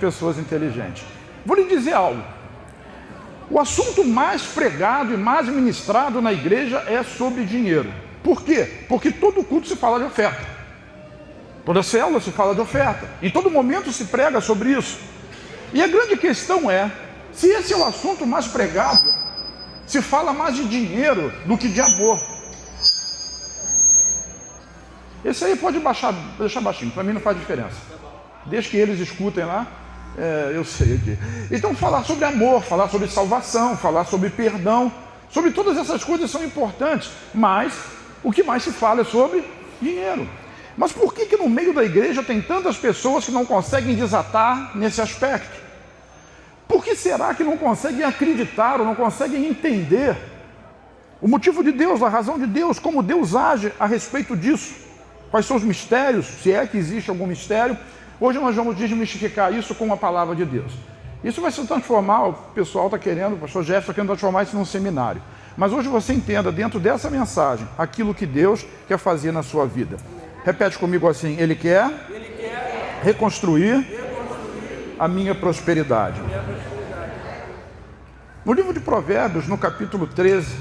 pessoas inteligentes. Vou lhe dizer algo. O assunto mais pregado e mais ministrado na igreja é sobre dinheiro. Por quê? Porque todo culto se fala de oferta. Toda célula se fala de oferta. Em todo momento se prega sobre isso. E a grande questão é, se esse é o assunto mais pregado, se fala mais de dinheiro do que de amor. Esse aí pode deixar baixinho, para mim não faz diferença. Desde que eles escutem lá, eu sei aqui. Então falar sobre amor, falar sobre salvação, falar sobre perdão, sobre todas essas coisas são importantes, mas o que mais se fala é sobre dinheiro. Mas por que no meio da igreja tem tantas pessoas que não conseguem desatar nesse aspecto? Por que será que não conseguem acreditar ou não conseguem entender o motivo de Deus, a razão de Deus, como Deus age a respeito disso? Quais são os mistérios, se é que existe algum mistério? Hoje nós vamos desmistificar isso com a palavra de Deus. Isso vai se transformar, o pessoal está querendo, o pastor Jefferson está querendo transformar isso num seminário. Mas hoje você entenda dentro dessa mensagem aquilo que Deus quer fazer na sua vida. Repete comigo assim: Ele quer reconstruir a minha prosperidade. No livro de Provérbios, no capítulo 13,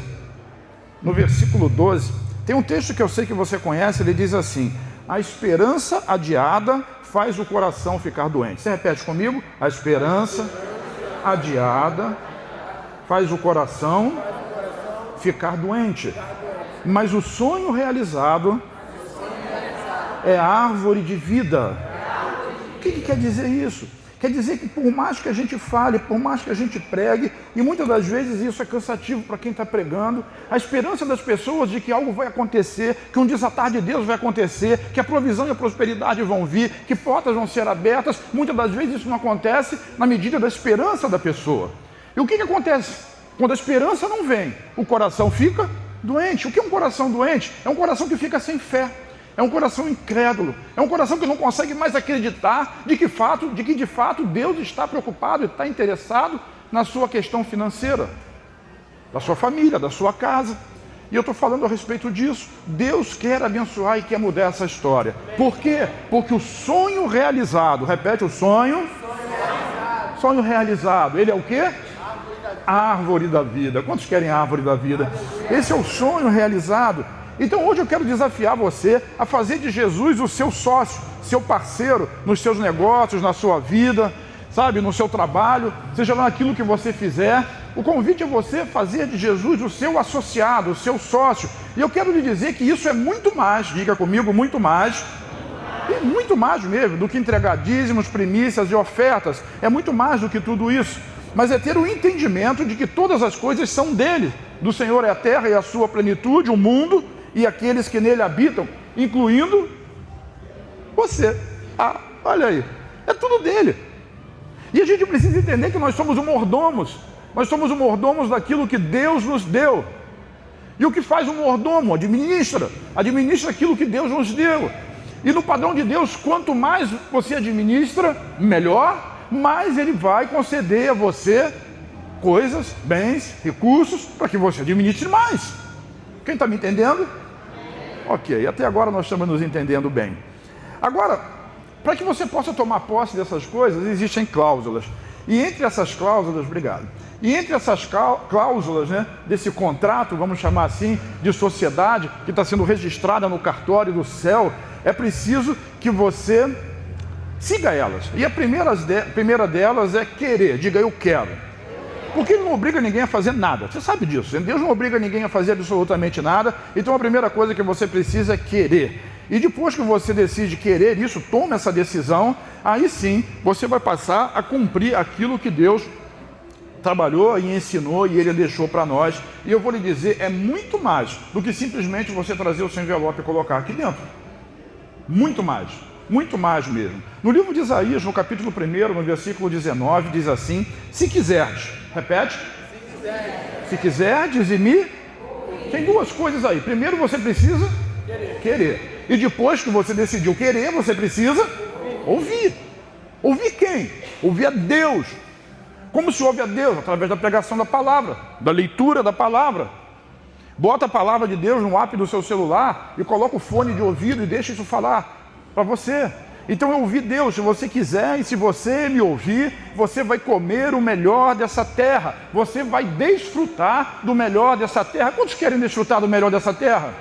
no versículo 12, tem um texto que eu sei que você conhece, ele diz assim: a esperança adiada faz o coração ficar doente. Você repete comigo? A esperança adiada faz o coração ficar doente, mas o sonho realizado é árvore de vida. O que quer dizer isso? Quer dizer que por mais que a gente fale, por mais que a gente pregue, e muitas das vezes isso é cansativo para quem está pregando, a esperança das pessoas de que algo vai acontecer, que um desatar de Deus vai acontecer, que a provisão e a prosperidade vão vir, que portas vão ser abertas, muitas das vezes isso não acontece na medida da esperança da pessoa. E o que acontece? Quando a esperança não vem, o coração fica doente. O que é um coração doente? É um coração que fica sem fé. É um coração incrédulo, é um coração que não consegue mais acreditar de que de fato Deus está preocupado e está interessado na sua questão financeira, da sua família, da sua casa. E eu estou falando a respeito disso. Deus quer abençoar e quer mudar essa história. Por quê? Porque o sonho realizado, repete, o sonho realizado, ele é o quê? Árvore da vida. Quantos querem a árvore da vida? Esse é o sonho realizado. Então hoje eu quero desafiar você a fazer de Jesus o seu sócio, seu parceiro nos seus negócios, na sua vida, sabe, no seu trabalho, seja lá naquilo que você fizer. O convite é você fazer de Jesus o seu associado, o seu sócio. E eu quero lhe dizer que isso é muito mais, diga comigo, muito mais, e muito mais mesmo, do que entregar dízimos, primícias e ofertas. É muito mais do que tudo isso. Mas é ter o entendimento de que todas as coisas são dele. Do Senhor é a terra e a sua plenitude, o mundo e aqueles que nele habitam, incluindo você. Olha aí, é tudo dele. E a gente precisa entender que nós somos mordomos. Nós somos mordomos daquilo que Deus nos deu. E o que faz um mordomo? Administra aquilo que Deus nos deu. E no padrão de Deus, quanto mais você administra, melhor, mais Ele vai conceder a você coisas, bens, recursos, para que você administre mais. Quem está me entendendo? Ok, até agora nós estamos nos entendendo bem. Agora, para que você possa tomar posse dessas coisas, existem cláusulas. E entre essas cláusulas, né, desse contrato, vamos chamar assim, de sociedade, que está sendo registrada no cartório do céu, é preciso que você siga elas. E a primeira delas é querer. Diga, eu quero. Porque Ele não obriga ninguém a fazer nada. Você sabe disso. Deus não obriga ninguém a fazer absolutamente nada. Então a primeira coisa que você precisa é querer. E depois que você decide querer isso, toma essa decisão, aí sim você vai passar a cumprir aquilo que Deus trabalhou e ensinou e Ele deixou para nós. E eu vou lhe dizer, é muito mais do que simplesmente você trazer o seu envelope e colocar aqui dentro. Muito mais mesmo. No livro de Isaías, no capítulo 1, no versículo 19, diz assim: se quiserdes, repete, se quiserdes e me... Tem duas coisas aí. Primeiro você precisa querer. E depois que você decidiu querer, você precisa ouvir. Ouvir quem? Ouvir a Deus. Como se ouve a Deus? Através da pregação da palavra, da leitura da palavra. Bota a palavra de Deus no app do seu celular e coloca o fone de ouvido e deixa isso falar para você. Então eu ouvi Deus, se você quiser e se você me ouvir, você vai comer o melhor dessa terra. Você vai desfrutar do melhor dessa terra. Quantos querem desfrutar do melhor dessa terra?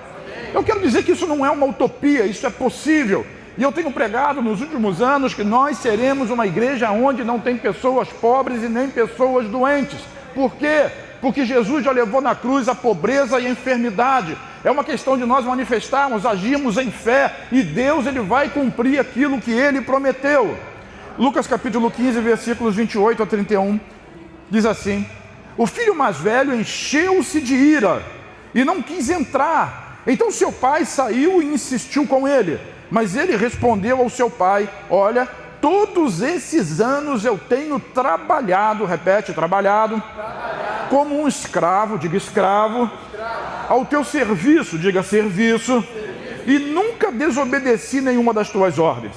Eu quero dizer que isso não é uma utopia, isso é possível. E eu tenho pregado nos últimos anos que nós seremos uma igreja onde não tem pessoas pobres e nem pessoas doentes. Por quê? Porque Jesus já levou na cruz a pobreza e a enfermidade. É uma questão de nós manifestarmos, agirmos em fé, e Deus ele vai cumprir aquilo que Ele prometeu. Lucas capítulo 15, versículos 28 a 31, diz assim: o filho mais velho encheu-se de ira e não quis entrar. Então seu pai saiu e insistiu com ele. Mas ele respondeu ao seu pai: olha, todos esses anos eu tenho trabalhado, repete, trabalhado, como um escravo, diga escravo, ao teu serviço, diga serviço, e nunca desobedeci nenhuma das tuas ordens.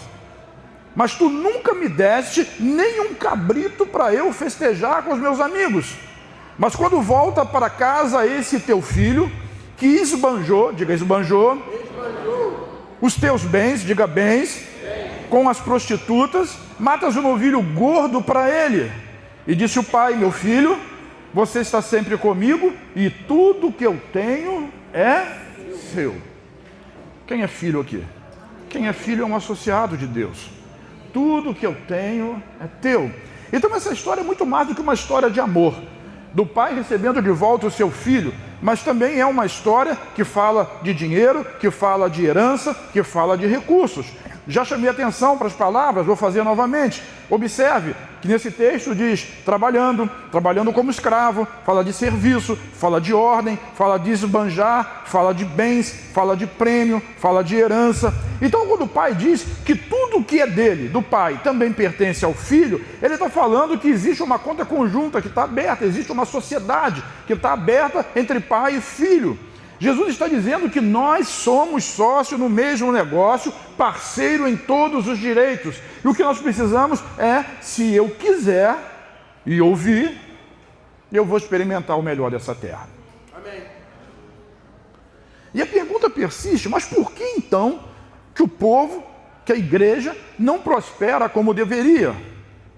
Mas tu nunca me deste nem um cabrito para eu festejar com os meus amigos. Mas quando volta para casa esse teu filho, que esbanjou, diga esbanjou, os teus bens, diga bens, com as prostitutas, matas um novilho gordo para ele. E disse o pai: meu filho, você está sempre comigo e tudo que eu tenho é seu. Quem é filho aqui? Quem é filho é um associado de Deus. Tudo que eu tenho é teu. Então essa história é muito mais do que uma história de amor, do pai recebendo de volta o seu filho, mas também é uma história que fala de dinheiro, que fala de herança, que fala de recursos. Já chamei atenção para as palavras, vou fazer novamente. Observe que nesse texto diz trabalhando como escravo, fala de serviço, fala de ordem, fala de esbanjar, fala de bens, fala de prêmio, fala de herança. Então quando o pai diz que tudo que é dele, do pai, também pertence ao filho, ele está falando que existe uma conta conjunta que está aberta, existe uma sociedade que está aberta entre pai e filho. Jesus está dizendo que nós somos sócios no mesmo negócio, parceiro em todos os direitos. E o que nós precisamos é, se eu quiser e ouvir, eu vou experimentar o melhor dessa terra. Amém. E a pergunta persiste: mas por que então que o povo, que a igreja não prospera como deveria?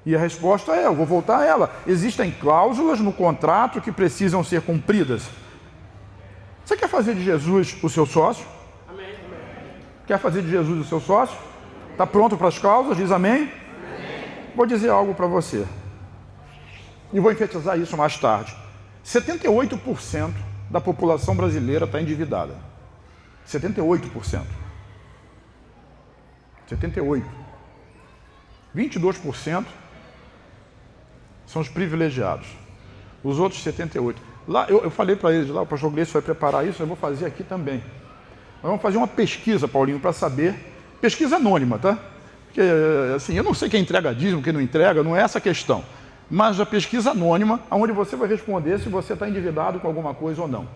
E a resposta é, eu vou voltar a ela: existem cláusulas no contrato que precisam ser cumpridas. Você quer fazer de Jesus o seu sócio? Amém. Quer fazer de Jesus o seu sócio? Está pronto para as causas? Diz amém? Amém. Vou dizer algo para você. E vou enfatizar isso mais tarde. 78% da população brasileira está endividada. 78%. 78%. 22% são os privilegiados. Os outros 78%. Lá, eu falei para eles lá, o pastor Gleice vai preparar isso, eu vou fazer aqui também. Nós vamos fazer uma pesquisa, Paulinho, para saber, pesquisa anônima, tá? Porque, assim, eu não sei quem entrega dízimo, quem não entrega, não é essa a questão. Mas a pesquisa anônima, onde você vai responder se você está endividado com alguma coisa ou não.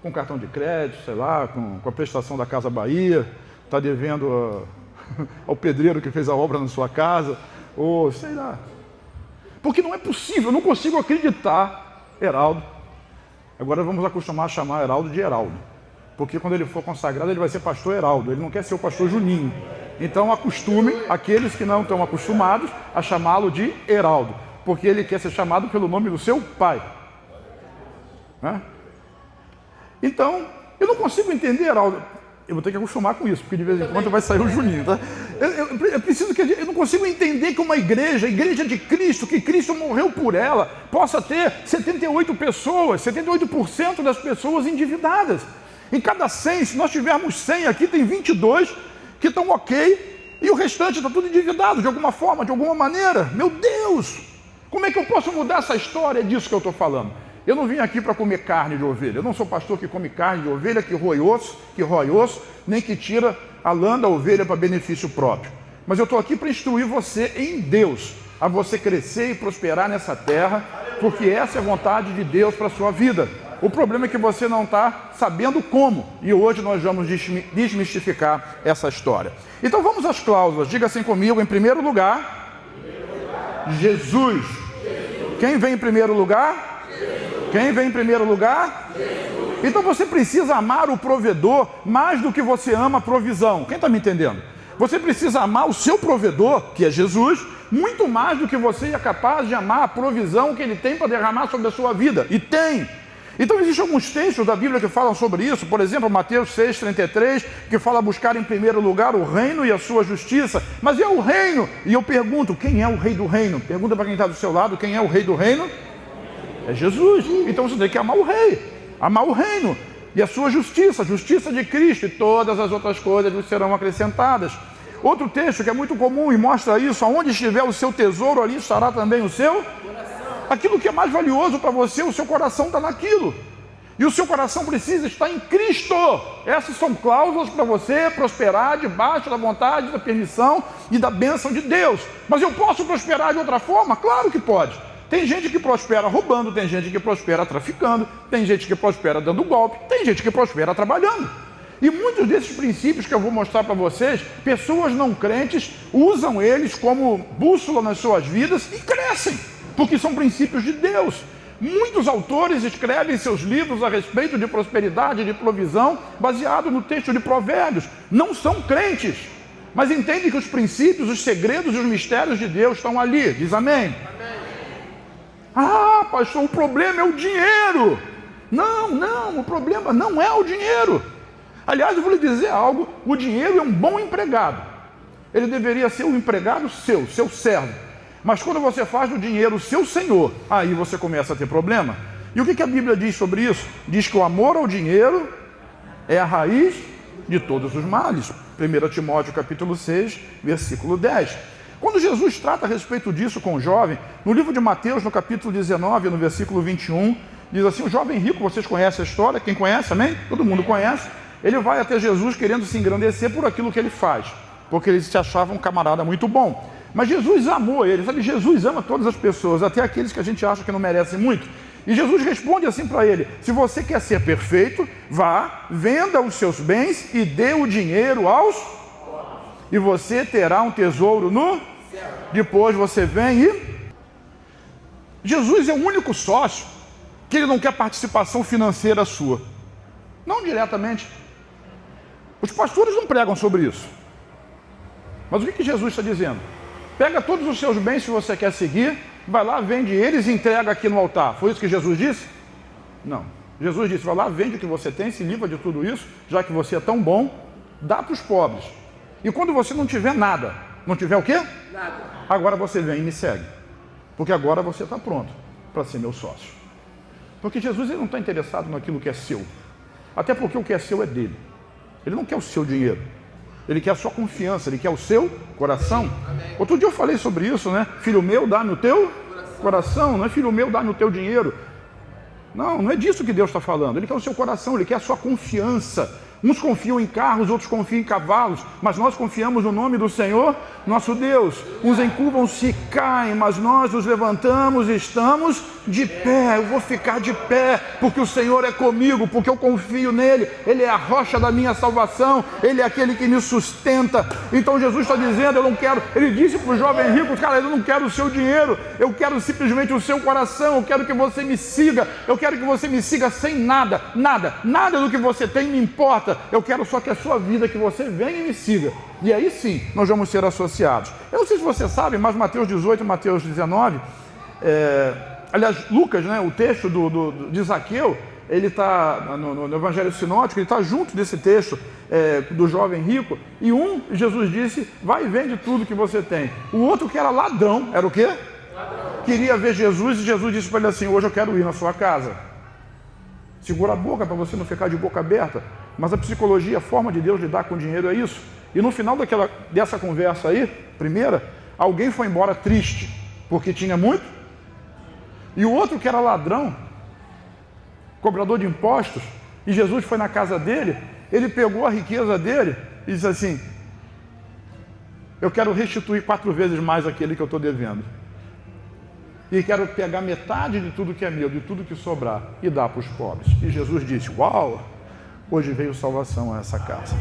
Com cartão de crédito, sei lá, com a prestação da Casa Bahia, está devendo ao pedreiro que fez a obra na sua casa, ou sei lá. Porque não é possível, eu não consigo acreditar, Heraldo. Agora vamos acostumar a chamar Heraldo de Heraldo, porque quando ele for consagrado ele vai ser pastor Heraldo, ele não quer ser o pastor Juninho. Então acostume aqueles que não estão acostumados a chamá-lo de Heraldo, porque ele quer ser chamado pelo nome do seu pai. Né? Então, eu não consigo entender, Heraldo. Eu vou ter que acostumar com isso, porque de vez em quando vai sair o Juninho, tá? Eu não consigo entender que uma igreja, a igreja de Cristo, que Cristo morreu por ela, possa ter 78 pessoas, 78% das pessoas endividadas. Em cada 100, se nós tivermos 100 aqui, tem 22 que estão ok, e o restante está tudo endividado de alguma forma, de alguma maneira. Meu Deus! Como é que eu posso mudar essa história? É disso que eu estou falando. Eu não vim aqui para comer carne de ovelha. Eu não sou pastor que come carne de ovelha, que rói osso, nem que tira a lã da ovelha para benefício próprio. Mas eu estou aqui para instruir você em Deus, a você crescer e prosperar nessa terra, porque essa é a vontade de Deus para a sua vida. O problema é que você não está sabendo como. E hoje nós vamos desmistificar essa história. Então vamos às cláusulas. Diga assim comigo: em primeiro lugar, Jesus. Quem vem em primeiro lugar? Quem vem em primeiro lugar? Jesus. Então você precisa amar o provedor mais do que você ama a provisão. Quem está me entendendo? Você precisa amar o seu provedor, que é Jesus, muito mais do que você é capaz de amar a provisão que ele tem para derramar sobre a sua vida. E tem. Então existem alguns textos da Bíblia que falam sobre isso. Por exemplo, Mateus 6,33, que fala buscar em primeiro lugar o reino e a sua justiça. Mas é o reino. E eu pergunto, quem é o rei do reino? Pergunta para quem está do seu lado, quem é o rei do reino? É Jesus. Então você tem que amar o rei, amar o reino. E a sua justiça, a justiça de Cristo, e todas as outras coisas vos serão acrescentadas. Outro texto que é muito comum e mostra isso: aonde estiver o seu tesouro, ali estará também o seu coração. Aquilo que é mais valioso para você, o seu coração está naquilo. E o seu coração precisa estar em Cristo. Essas são cláusulas para você prosperar debaixo da vontade, da permissão e da bênção de Deus. Mas eu posso prosperar de outra forma? Claro que pode. Tem gente que prospera roubando, tem gente que prospera traficando, tem gente que prospera dando golpe, tem gente que prospera trabalhando. E muitos desses princípios que eu vou mostrar para vocês, pessoas não crentes usam eles como bússola nas suas vidas e crescem, porque são princípios de Deus. Muitos autores escrevem seus livros a respeito de prosperidade e de provisão, baseado no texto de Provérbios. Não são crentes, mas entendem que os princípios, os segredos e os mistérios de Deus estão ali. Diz amém? Ah, pastor, o problema é o dinheiro. Não, o problema não é o dinheiro. Aliás, eu vou lhe dizer algo: o dinheiro é um bom empregado. Ele deveria ser um empregado seu servo. Mas quando você faz do dinheiro o seu senhor, aí você começa a ter problema. E o que a Bíblia diz sobre isso? Diz que o amor ao dinheiro é a raiz de todos os males. 1 Timóteo capítulo 6, versículo 10. Quando Jesus trata a respeito disso com o jovem, no livro de Mateus, no capítulo 19, no versículo 21, diz assim: o jovem rico, vocês conhecem a história, quem conhece, amém? Todo mundo conhece. Ele vai até Jesus querendo se engrandecer por aquilo que ele faz, porque ele se achava um camarada muito bom. Mas Jesus amou ele, sabe? Jesus ama todas as pessoas, até aqueles que a gente acha que não merecem muito. E Jesus responde assim para ele: se você quer ser perfeito, vá, venda os seus bens e dê o dinheiro aos pobres, e você terá um tesouro no céu. Depois você vem e... Jesus é o único sócio que ele não quer participação financeira sua. Não diretamente. Os pastores não pregam sobre isso. Mas o que Jesus está dizendo? Pega todos os seus bens, se você quer seguir, vai lá, vende eles e entrega aqui no altar. Foi isso que Jesus disse? Não. Jesus disse: vai lá, vende o que você tem, se livra de tudo isso, já que você é tão bom, dá para os pobres. E quando você não tiver nada, não tiver o quê? Nada. Agora você vem e me segue. Porque agora você está pronto para ser meu sócio. Porque Jesus, ele não está interessado naquilo que é seu. Até porque o que é seu é dele. Ele não quer o seu dinheiro. Ele quer a sua confiança, ele quer o seu coração. Amém. Outro dia eu falei sobre isso, né? Filho meu, dá-me o teu coração. Não é filho meu, dá-me o teu dinheiro. Não é disso que Deus está falando. Ele quer o seu coração, ele quer a sua confiança. Uns confiam em carros, outros confiam em cavalos, mas nós confiamos no nome do Senhor, nosso Deus. Uns encurvam-se e caem, mas nós nos levantamos e estamos de pé. Eu vou ficar de pé, porque o Senhor é comigo, porque eu confio nele. Ele é a rocha da minha salvação, ele é aquele que me sustenta. Então Jesus está dizendo: eu não quero... Ele disse para o jovem rico: cara, eu não quero o seu dinheiro, eu quero simplesmente o seu coração. Eu quero que você me siga, eu quero que você me siga sem nada do que você tem me importa. Eu quero só que a sua vida, que você venha e me siga. E aí sim, nós vamos ser associados. Eu não sei se você sabe, mas Mateus 18 e Mateus 19, aliás, Lucas, né, o texto de Zaqueu, ele está no Evangelho Sinótico, ele está junto desse texto do jovem rico. E Jesus disse: vai e vende tudo que você tem. O outro, que era ladrão, era o quê? Ladrão. Queria ver Jesus, e Jesus disse para ele assim: hoje eu quero ir na sua casa. Segura a boca para você não ficar de boca aberta. Mas a psicologia, a forma de Deus lidar com o dinheiro é isso. E no final dessa conversa aí, primeira, alguém foi embora triste, porque tinha muito. E o outro, que era ladrão, cobrador de impostos, e Jesus foi na casa dele, ele pegou a riqueza dele e disse assim: eu quero restituir 4 vezes mais aquele que eu estou devendo. E quero pegar metade de tudo que é meu, de tudo que sobrar, e dar para os pobres. E Jesus disse: uau! Hoje veio salvação a essa casa.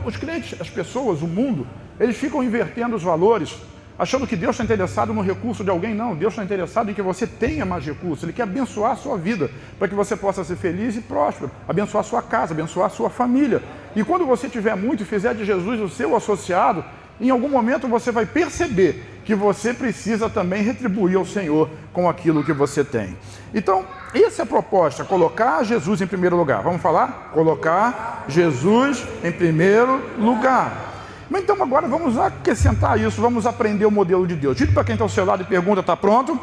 Os crentes, as pessoas, o mundo, eles ficam invertendo os valores, achando que Deus está interessado no recurso de alguém. Não, Deus está interessado em que você tenha mais recursos. Ele quer abençoar a sua vida, para que você possa ser feliz e próspero, abençoar a sua casa, abençoar a sua família. E quando você tiver muito e fizer de Jesus o seu associado, em algum momento você vai perceber que você precisa também retribuir ao Senhor com aquilo que você tem. Então, essa é a proposta, colocar Jesus em primeiro lugar. Vamos falar? Colocar Jesus em primeiro lugar. Então agora vamos acrescentar isso, vamos aprender o modelo de Deus. Diga para quem está ao seu lado e pergunta, está pronto?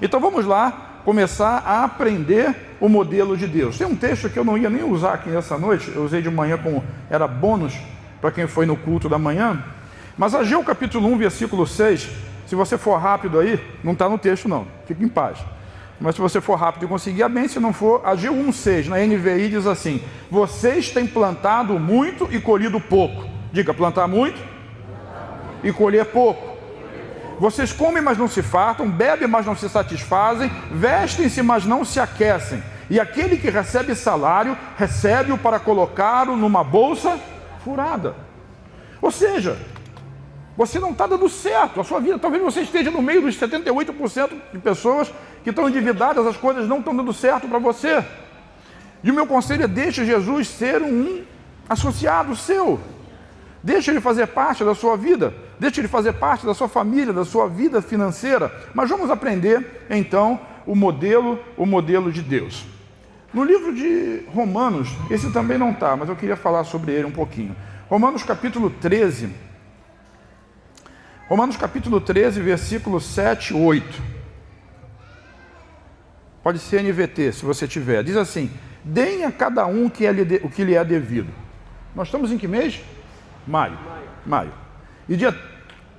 Então vamos lá começar a aprender o modelo de Deus. Tem um texto que eu não ia nem usar aqui nessa noite, eu usei de manhã como era bônus para quem foi no culto da manhã, mas Ageu capítulo 1, versículo 6, se você for rápido aí, não está no texto não, fique em paz. Mas se você for rápido e conseguir, bem, se não for, Ageu 1,6, na NVI diz assim: vocês têm plantado muito e colhido pouco. Diga, plantar muito e colher pouco. Vocês comem, mas não se fartam, bebem, mas não se satisfazem, vestem-se, mas não se aquecem. E aquele que recebe salário, recebe-o para colocá-lo numa bolsa furada. Ou seja, você não está dando certo a sua vida. Talvez você esteja no meio dos 78% de pessoas que estão endividadas, as coisas não estão dando certo para você. E o meu conselho é: deixe Jesus ser um associado seu. Deixe ele fazer parte da sua vida, deixe ele fazer parte da sua família, da sua vida financeira. Mas vamos aprender, então, o modelo de Deus. No livro de Romanos, esse também não está, mas eu queria falar sobre ele um pouquinho. Romanos capítulo 13, versículos 7 e 8. Pode ser NVT, se você tiver. Diz assim: deem a cada um o que lhe é devido. Nós estamos em que mês? Maio. E dia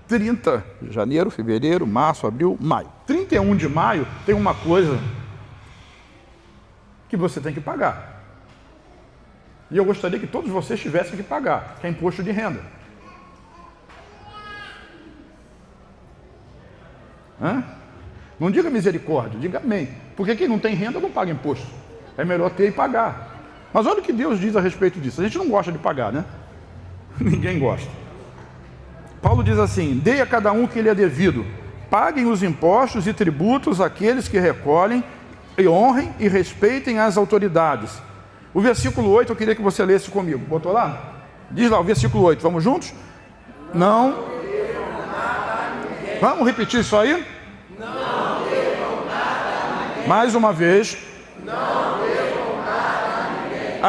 30 de janeiro, fevereiro, março, abril, maio. 31 de maio tem uma coisa que você tem que pagar. E eu gostaria que todos vocês tivessem que pagar, que é imposto de renda. Não diga misericórdia, diga amém. Porque quem não tem renda não paga imposto. É melhor ter e pagar. Mas olha o que Deus diz a respeito disso. A gente não gosta de pagar, né? Ninguém gosta. Paulo diz assim: dê a cada um o que lhe é devido, paguem os impostos e tributos àqueles que recolhem, e honrem e respeitem as autoridades. O versículo 8 eu queria que você lesse comigo. Botou lá? Diz lá o versículo 8, vamos juntos? Não. Vamos repetir isso aí? Não devam nada a ninguém. Mais uma vez. Não devam nada a ninguém.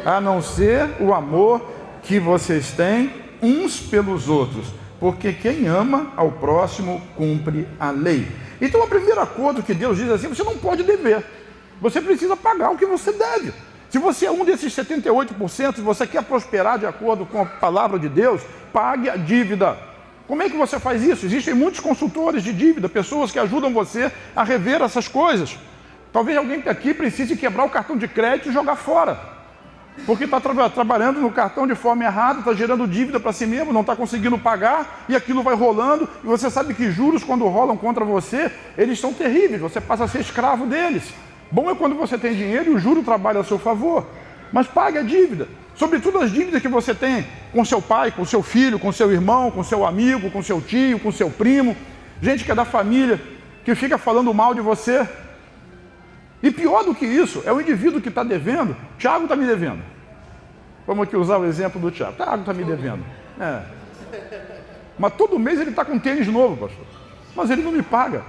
A não ser o amor que vocês têm uns pelos outros, porque quem ama ao próximo cumpre a lei. Então o primeiro acordo que Deus diz assim: você não pode dever, você precisa pagar o que você deve. Se você é um desses 78%, se você quer prosperar de acordo com a palavra de Deus, pague a dívida. Como é que você faz isso? Existem muitos consultores de dívida, pessoas que ajudam você a rever essas coisas. Talvez alguém aqui precise quebrar o cartão de crédito e jogar fora, porque está trabalhando no cartão de forma errada, está gerando dívida para si mesmo, não está conseguindo pagar, e aquilo vai rolando, e você sabe que juros, quando rolam contra você, eles são terríveis, você passa a ser escravo deles. Bom é quando você tem dinheiro e o juro trabalha a seu favor, mas pague a dívida, sobretudo as dívidas que você tem com seu pai, com seu filho, com seu irmão, com seu amigo, com seu tio, com seu primo, gente que é da família, que fica falando mal de você. E pior do que isso, é o indivíduo que está devendo. Tiago está me devendo. Vamos aqui usar o exemplo do Tiago. Tiago está me devendo. Mas todo mês ele está com tênis novo, pastor. Mas ele não me paga.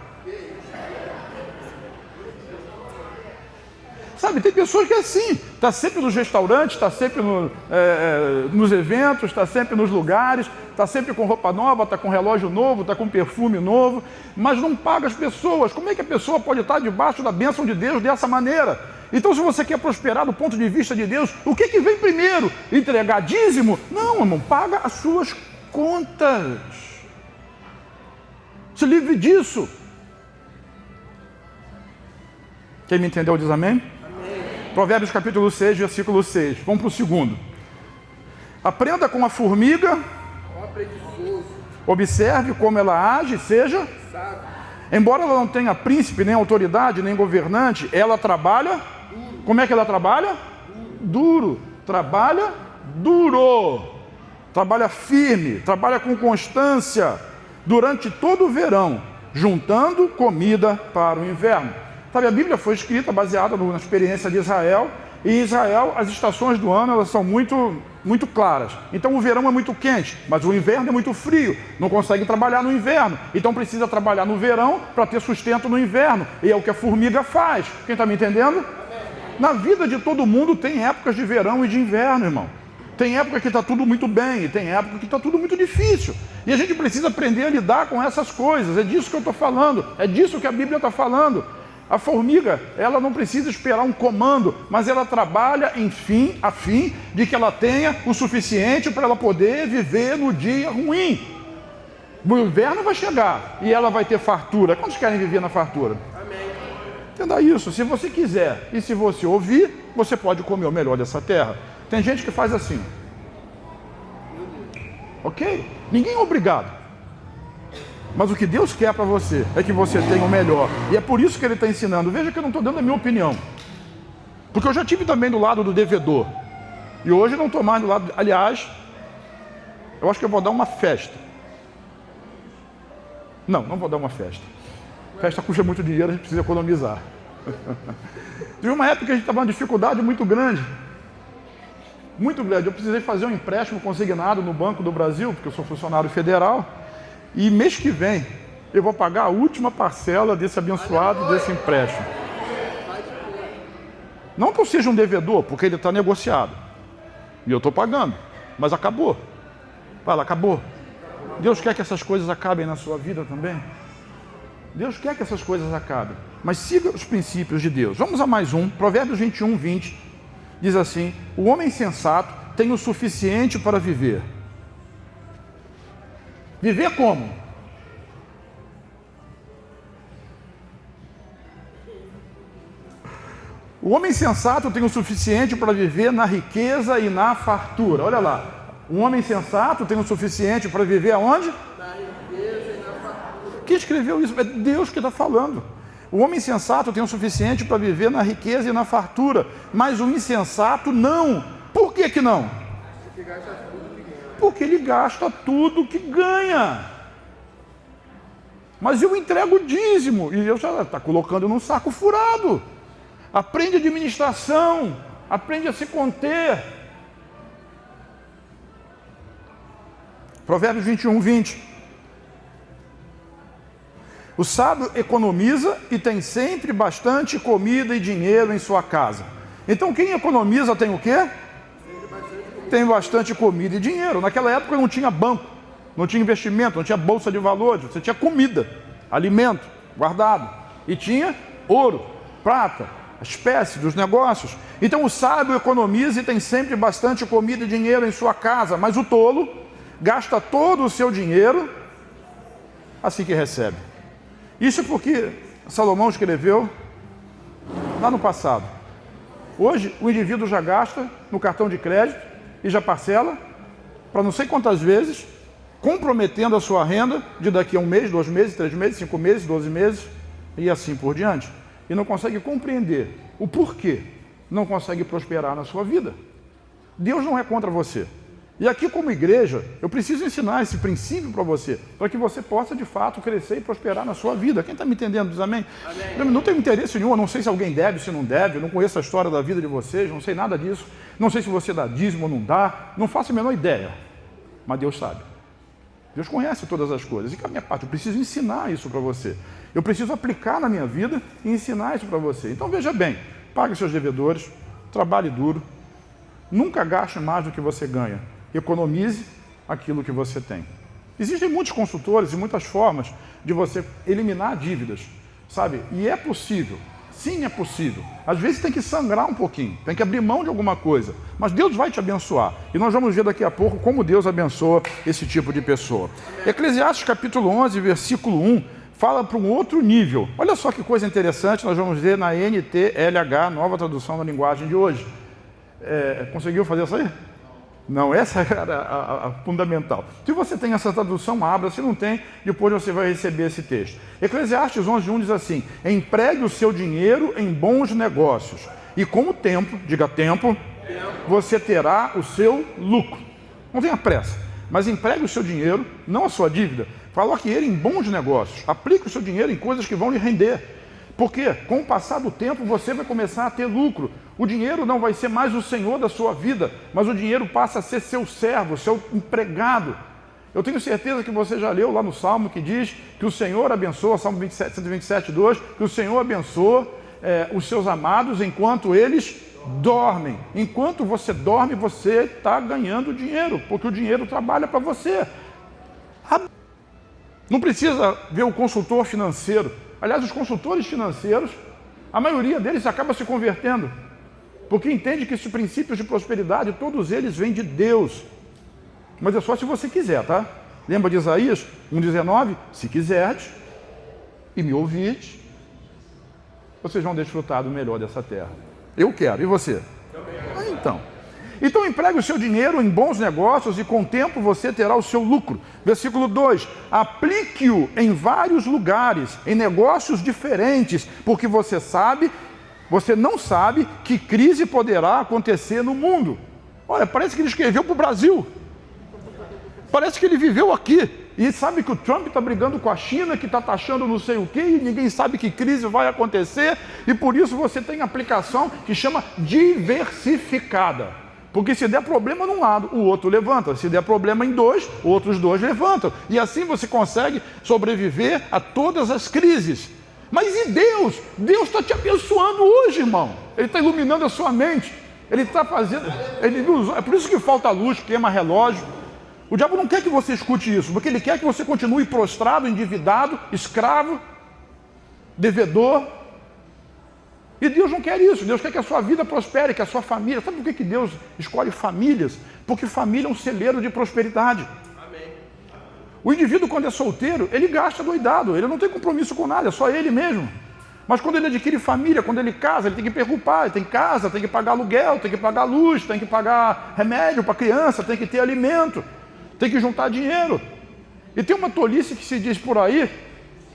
Sabe, tem pessoas que é assim, está sempre nos restaurantes, está sempre nos eventos, está sempre nos lugares, está sempre com roupa nova, está com relógio novo, está com perfume novo, mas não paga as pessoas. Como é que a pessoa pode estar debaixo da bênção de Deus dessa maneira? Então, se você quer prosperar do ponto de vista de Deus, o que vem primeiro? Entregar dízimo? Não, irmão, paga as suas contas. Se livre disso. Quem me entendeu diz amém? Provérbios capítulo 6, versículo 6. Vamos para o segundo. Aprenda com a formiga, observe como ela age, seja sábio. Embora ela não tenha príncipe, nem autoridade, nem governante, ela trabalha duro. Como é que ela trabalha? Duro. Trabalha duro. Trabalha firme, trabalha com constância durante todo o verão, juntando comida para o inverno. Sabe, a Bíblia foi escrita baseada na experiência de Israel, e em Israel as estações do ano elas são muito claras. Então o verão é muito quente, mas o inverno é muito frio, não consegue trabalhar no inverno, então precisa trabalhar no verão para ter sustento no inverno, e é o que a formiga faz. Quem está me entendendo? Na vida de todo mundo tem épocas de verão e de inverno, irmão. Tem época que está tudo muito bem e tem época que está tudo muito difícil. E a gente precisa aprender a lidar com essas coisas. É disso que eu estou falando. É disso que a Bíblia está falando. A formiga, ela não precisa esperar um comando, mas ela trabalha a fim de que ela tenha o suficiente para ela poder viver no dia ruim. O inverno vai chegar e ela vai ter fartura. Quantos querem viver na fartura? Amém. Entenda isso. Se você quiser e se você ouvir, você pode comer o melhor dessa terra. Tem gente que faz assim. Ok? Ninguém é obrigado. Mas o que Deus quer para você é que você tenha o melhor. E é por isso que Ele está ensinando. Veja que eu não estou dando a minha opinião. Porque eu já estive também do lado do devedor. E hoje não estou mais do lado... Aliás, eu acho que eu vou dar uma festa. Não vou dar uma festa. Festa custa muito dinheiro, a gente precisa economizar. Teve uma época que a gente estava numa dificuldade muito grande. Muito grande. Eu precisei fazer um empréstimo consignado no Banco do Brasil, porque eu sou funcionário federal. E mês que vem eu vou pagar a última parcela desse abençoado, desse empréstimo. Não que eu seja um devedor, porque ele está negociado. E eu estou pagando. Mas acabou. Fala, acabou. Deus quer que essas coisas acabem na sua vida também? Deus quer que essas coisas acabem. Mas siga os princípios de Deus. Vamos a mais um. Provérbios 21, 20. Diz assim: o homem sensato tem o suficiente para viver. Viver como? O homem sensato tem o suficiente para viver na riqueza e na fartura. Olha lá. O homem sensato tem o suficiente para viver aonde? Na riqueza e na fartura. Quem escreveu isso? É Deus que está falando. O homem sensato tem o suficiente para viver na riqueza e na fartura, mas o insensato não. Por que que não? Porque ele gasta tudo que ganha. Mas eu entrego o dízimo, e Deus já está colocando num saco furado. Aprende administração, aprende a se conter. Provérbios 21, 20. O sábio economiza e tem sempre bastante comida e dinheiro em sua casa. Então quem economiza tem o quê? Tem bastante comida e dinheiro. Naquela época não tinha banco, não tinha investimento, não tinha bolsa de valores, você tinha comida, alimento guardado. E tinha ouro, prata, a espécie dos negócios. Então o sábio economiza e tem sempre bastante comida e dinheiro em sua casa, mas o tolo gasta todo o seu dinheiro assim que recebe. Isso porque Salomão escreveu lá no passado. Hoje o indivíduo já gasta no cartão de crédito e já parcela para não sei quantas vezes, comprometendo a sua renda de daqui a 1 mês, 2 meses, 3 meses, 5 meses, 12 meses e assim por diante. E não consegue compreender o porquê não consegue prosperar na sua vida. Deus não é contra você. E aqui como igreja, eu preciso ensinar esse princípio para você, para que você possa de fato crescer e prosperar na sua vida. Quem está me entendendo diz amém? Amém. Eu não tenho interesse nenhum, eu não sei se alguém deve, se não deve, eu não conheço a história da vida de vocês, não sei nada disso. Não sei se você dá dízimo ou não dá, não faço a menor ideia. Mas Deus sabe. Deus conhece todas as coisas. E que a minha parte, eu preciso ensinar isso para você. Eu preciso aplicar na minha vida e ensinar isso para você. Então veja bem, pague seus devedores, trabalhe duro, nunca gaste mais do que você ganha. Economize aquilo que você tem. Existem muitos consultores e muitas formas de você eliminar dívidas, sabe? E é possível. Sim, é possível. Às vezes tem que sangrar um pouquinho, tem que abrir mão de alguma coisa. Mas Deus vai te abençoar. E nós vamos ver daqui a pouco como Deus abençoa esse tipo de pessoa. Eclesiastes capítulo 11, versículo 1, fala para um outro nível. Olha só que coisa interessante, nós vamos ver na NTLH, nova tradução da linguagem de hoje. Conseguiu fazer isso aí? Não, essa era a fundamental. Se você tem essa tradução, abra. Se não tem, depois você vai receber esse texto. Eclesiastes 11:1 diz assim: empregue o seu dinheiro em bons negócios, e com o tempo, diga tempo, você terá o seu lucro. Não tenha pressa, mas empregue o seu dinheiro, não a sua dívida. Coloque ele em bons negócios. Aplique o seu dinheiro em coisas que vão lhe render. Porque com o passar do tempo você vai começar a ter lucro. O dinheiro não vai ser mais o senhor da sua vida, mas o dinheiro passa a ser seu servo, seu empregado. Eu tenho certeza que você já leu lá no Salmo que diz que o Senhor abençoa, Salmo 127, 2, que o Senhor abençoa os seus amados enquanto eles dormem. Enquanto você dorme, você está ganhando dinheiro, porque o dinheiro trabalha para você. Não precisa ver o consultor financeiro. Aliás, os consultores financeiros, a maioria deles acaba se convertendo, porque entende que esses princípios de prosperidade, todos eles vêm de Deus. Mas é só se você quiser, tá? Lembra de Isaías 1,19? Se quiserdes e me ouvirdes, vocês vão desfrutar do melhor dessa terra. Eu quero, e você? Então empregue o seu dinheiro em bons negócios e com o tempo você terá o seu lucro. Versículo 2, aplique-o em vários lugares, em negócios diferentes, porque você não sabe que crise poderá acontecer no mundo. Olha, parece que ele escreveu para o Brasil. Parece que ele viveu aqui. E sabe que o Trump está brigando com a China, que está taxando não sei o quê, e ninguém sabe que crise vai acontecer, e por isso você tem aplicação que chama diversificada. Porque se der problema num lado, o outro levanta. Se der problema em dois, outros dois levantam. E assim você consegue sobreviver a todas as crises. Mas e Deus? Deus está te abençoando hoje, irmão. Ele está iluminando a sua mente. Ele está fazendo... É por isso que falta luz, queima relógio. O diabo não quer que você escute isso, porque ele quer que você continue prostrado, endividado, escravo, devedor. E Deus não quer isso. Deus quer que a sua vida prospere, que a sua família... Sabe por que Deus escolhe famílias? Porque família é um celeiro de prosperidade. Amém. O indivíduo, quando é solteiro, ele gasta doidado. Ele não tem compromisso com nada, é só ele mesmo. Mas quando ele adquire família, quando ele casa, ele tem que preocupar. Ele tem casa, tem que pagar aluguel, tem que pagar luz, tem que pagar remédio para a criança, tem que ter alimento, tem que juntar dinheiro. E tem uma tolice que se diz por aí,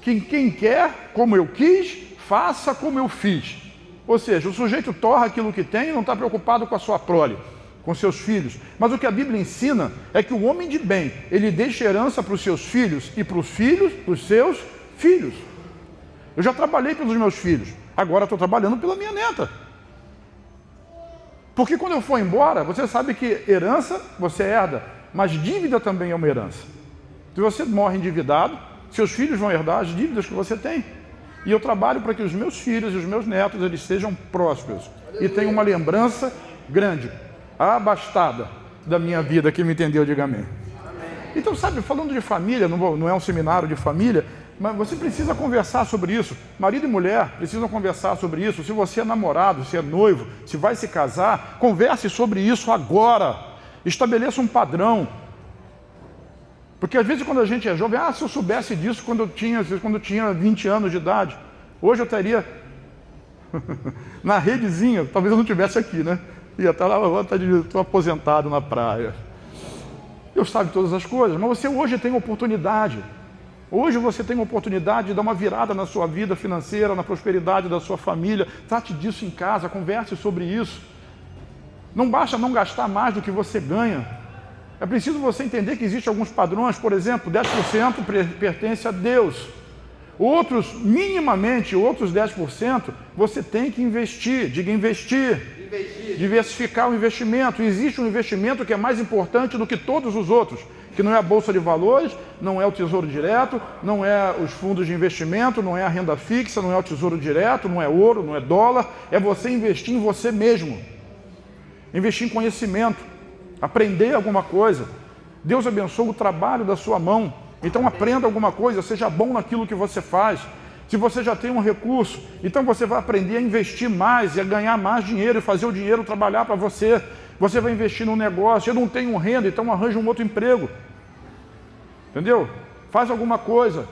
que quem quer, como eu quis, faça como eu fiz. Ou seja, o sujeito torra aquilo que tem e não está preocupado com a sua prole, com seus filhos. Mas o que a Bíblia ensina é que o homem de bem, ele deixa herança para os seus filhos e para os filhos dos seus filhos. Eu já trabalhei pelos meus filhos, agora estou trabalhando pela minha neta. Porque quando eu for embora, você sabe que herança você herda, mas dívida também é uma herança. Se você morre endividado, seus filhos vão herdar as dívidas que você tem. E eu trabalho para que os meus filhos e os meus netos, eles sejam prósperos. E tenham uma lembrança grande, abastada da minha vida. Quem me entendeu, diga amém. Então, sabe, falando de família, não é um seminário de família, mas você precisa conversar sobre isso. Marido e mulher precisam conversar sobre isso. Se você é namorado, se é noivo, se vai se casar, converse sobre isso agora. Estabeleça um padrão. Porque às vezes quando a gente é jovem, se eu soubesse disso quando eu tinha 20 anos de idade, hoje eu estaria na redezinha, talvez eu não estivesse aqui, né? Ia estar lá, estou aposentado na praia. Deus sabe todas as coisas, mas você hoje tem oportunidade. Hoje você tem a oportunidade de dar uma virada na sua vida financeira, na prosperidade da sua família. Trate disso em casa, converse sobre isso. Não basta não gastar mais do que você ganha. É preciso você entender que existem alguns padrões, por exemplo, 10% pertence a Deus. Outros, minimamente, outros 10%, você tem que investir. Diga investir. Diversificar o investimento. Existe um investimento que é mais importante do que todos os outros, que não é a Bolsa de Valores, não é o Tesouro Direto, não é os fundos de investimento, não é a renda fixa, não é o Tesouro Direto, não é ouro, não é dólar, é você investir em você mesmo. Investir em conhecimento. Aprender alguma coisa. Deus abençoa o trabalho da sua mão. Então aprenda alguma coisa, seja bom naquilo que você faz. Se você já tem um recurso, então você vai aprender a investir mais e a ganhar mais dinheiro e fazer o dinheiro trabalhar para você. Você vai investir num negócio, eu não tenho renda, então arranja um outro emprego. Entendeu? Faz alguma coisa,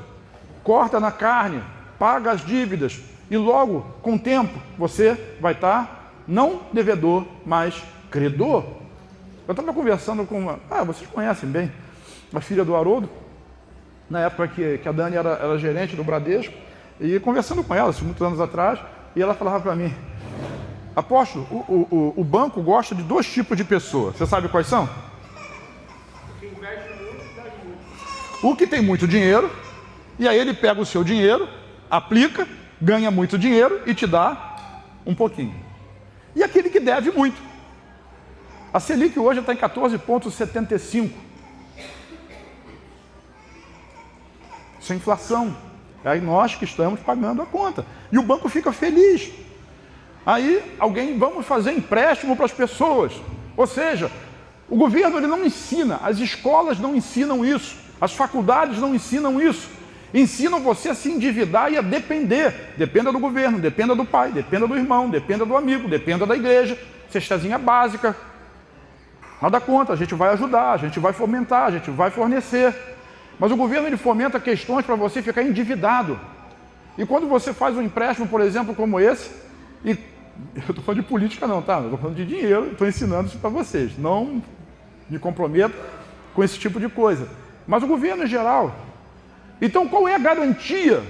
corta na carne, paga as dívidas e logo, com o tempo, você vai estar não devedor, mas credor. Eu estava conversando com uma... vocês conhecem bem, a filha do Haroldo, na época que a Dani era gerente do Bradesco, e conversando com ela, muitos anos atrás, e ela falava para mim, apóstolo, o banco gosta de 2 tipos de pessoas. Você sabe quais são? O que investe muito e dá muito. O que tem muito dinheiro, e aí ele pega o seu dinheiro, aplica, ganha muito dinheiro e te dá um pouquinho. E aquele que deve muito. A Selic hoje está em 14,75. Isso é inflação. É aí nós que estamos pagando a conta. E o banco fica feliz. Aí vamos fazer empréstimo para as pessoas. Ou seja, o governo ele não ensina, as escolas não ensinam isso, as faculdades não ensinam isso. Ensinam você a se endividar e a depender. Dependa do governo, dependa do pai, dependa do irmão, dependa do amigo, dependa da igreja. Cestazinha básica. Nada conta, a gente vai ajudar, a gente vai fomentar, a gente vai fornecer. Mas o governo ele fomenta questões para você ficar endividado. E quando você faz um empréstimo, por exemplo, como esse, e eu estou falando de política não, tá? Eu estou falando de dinheiro, estou ensinando isso para vocês. Não me comprometo com esse tipo de coisa. Mas o governo em geral. Então qual é a garantia?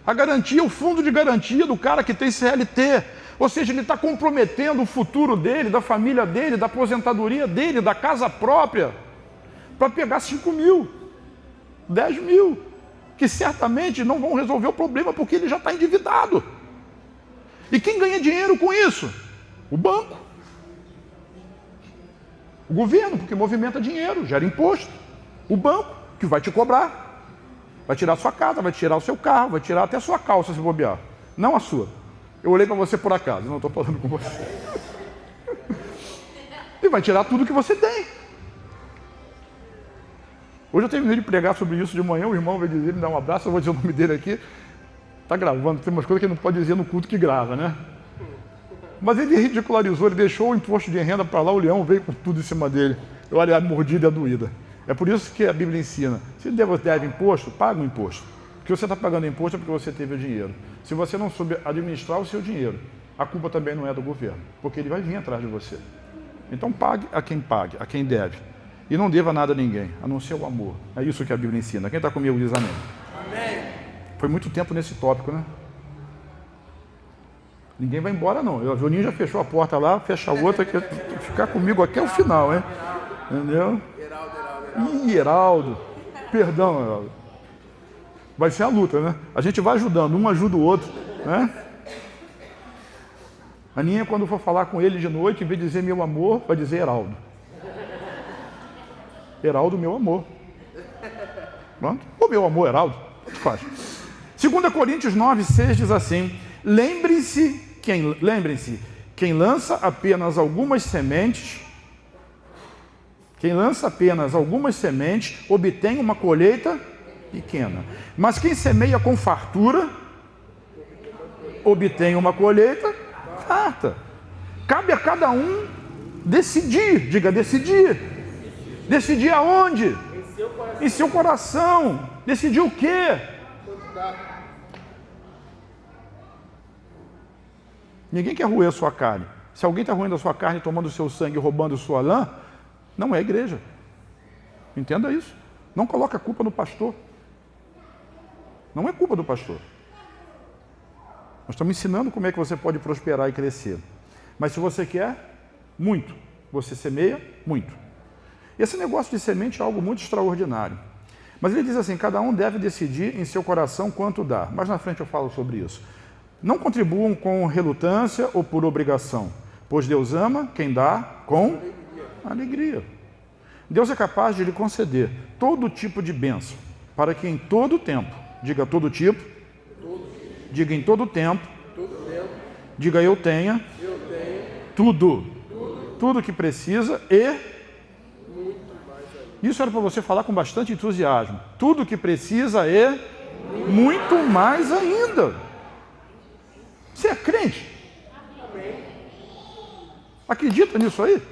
A garantia é o fundo de garantia do cara que tem CLT. Ou seja, ele está comprometendo o futuro dele, da família dele, da aposentadoria dele, da casa própria, para pegar 5 mil, 10 mil, que certamente não vão resolver o problema porque ele já está endividado. E quem ganha dinheiro com isso? O banco. O governo, porque movimenta dinheiro, gera imposto. O banco, que vai te cobrar. Vai tirar a sua casa, vai tirar o seu carro, vai tirar até a sua calça se bobear. Não a sua. Eu olhei para você por acaso, não estou falando com você. E vai tirar tudo que você tem. Hoje eu terminei de pregar sobre isso de manhã, o irmão vai dizer, me dá um abraço, eu vou dizer o nome dele aqui. Está gravando, tem umas coisas que ele não pode dizer no culto que grava, né? Mas ele ridicularizou, ele deixou o imposto de renda para lá, o leão veio com tudo em cima dele. Eu olhei a mordida e a doída. É por isso que a Bíblia ensina, se deve imposto, paga o imposto. Porque você está pagando imposto é porque você teve o dinheiro. Se você não souber administrar o seu dinheiro, a culpa também não é do governo, porque ele vai vir atrás de você. Então pague a quem deve. E não deva nada a ninguém, a não ser o amor. É isso que a Bíblia ensina. Quem está comigo diz amém. Amém. Foi muito tempo nesse tópico, né? Ninguém vai embora, não. O Joninho já fechou a porta lá, fecha a outra, que ficar comigo até o final, hein? Entendeu? Heraldo. Perdão, Heraldo. Vai ser a luta, né? A gente vai ajudando, um ajuda o outro, né? A Aninha, quando for falar com ele de noite, em vez de dizer meu amor, vai dizer Heraldo. Heraldo, meu amor. Pronto? Ou meu amor, Heraldo. Tanto faz. 2 Coríntios 9:6 diz assim: lembrem-se, quem lança apenas algumas sementes, obtém uma colheita pequena. Mas quem semeia com fartura, obtém uma colheita farta. Cabe a cada um decidir, diga decidir. Decidir aonde? Em seu coração. Decidir o quê? Ninguém quer roer a sua carne. Se alguém está roendo a sua carne, tomando o seu sangue, roubando sua lã, não é igreja. Entenda isso. Não coloca a culpa no pastor. Não é culpa do pastor. Nós estamos ensinando como é que você pode prosperar e crescer. Mas se você quer muito, você semeia muito. Esse negócio de semente é algo muito extraordinário. Mas ele diz assim, cada um deve decidir em seu coração quanto dá. Mais na frente eu falo sobre isso. Não contribuam com relutância ou por obrigação, pois Deus ama quem dá com alegria. Deus é capaz de lhe conceder todo tipo de bênção, para que em todo tempo, diga todo tipo, diga em todo tempo, diga eu tenha tudo que precisa e isso era para você falar com bastante entusiasmo. Tudo que precisa e muito mais ainda. Você é crente? Acredita nisso aí?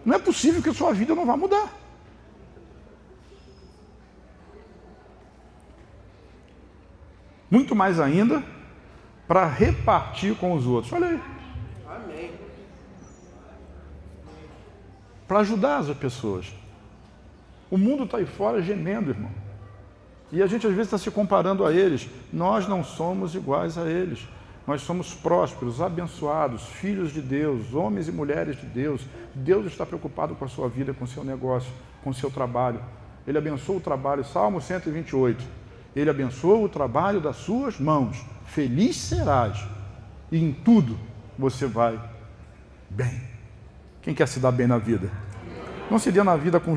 Não é possível que a sua vida não vá mudar. Muito mais ainda para repartir com os outros. Olha aí. Amém. Para ajudar as pessoas. O mundo está aí fora gemendo, irmão. E a gente às vezes está se comparando a eles. Nós não somos iguais a eles. Nós somos prósperos, abençoados, filhos de Deus, homens e mulheres de Deus. Deus está preocupado com a sua vida, com o seu negócio, com o seu trabalho. Ele abençoa o trabalho. Salmo 128. Ele abençoa o trabalho das suas mãos. Feliz serás. E em tudo você vai bem. Quem quer se dar bem na vida? Não se dê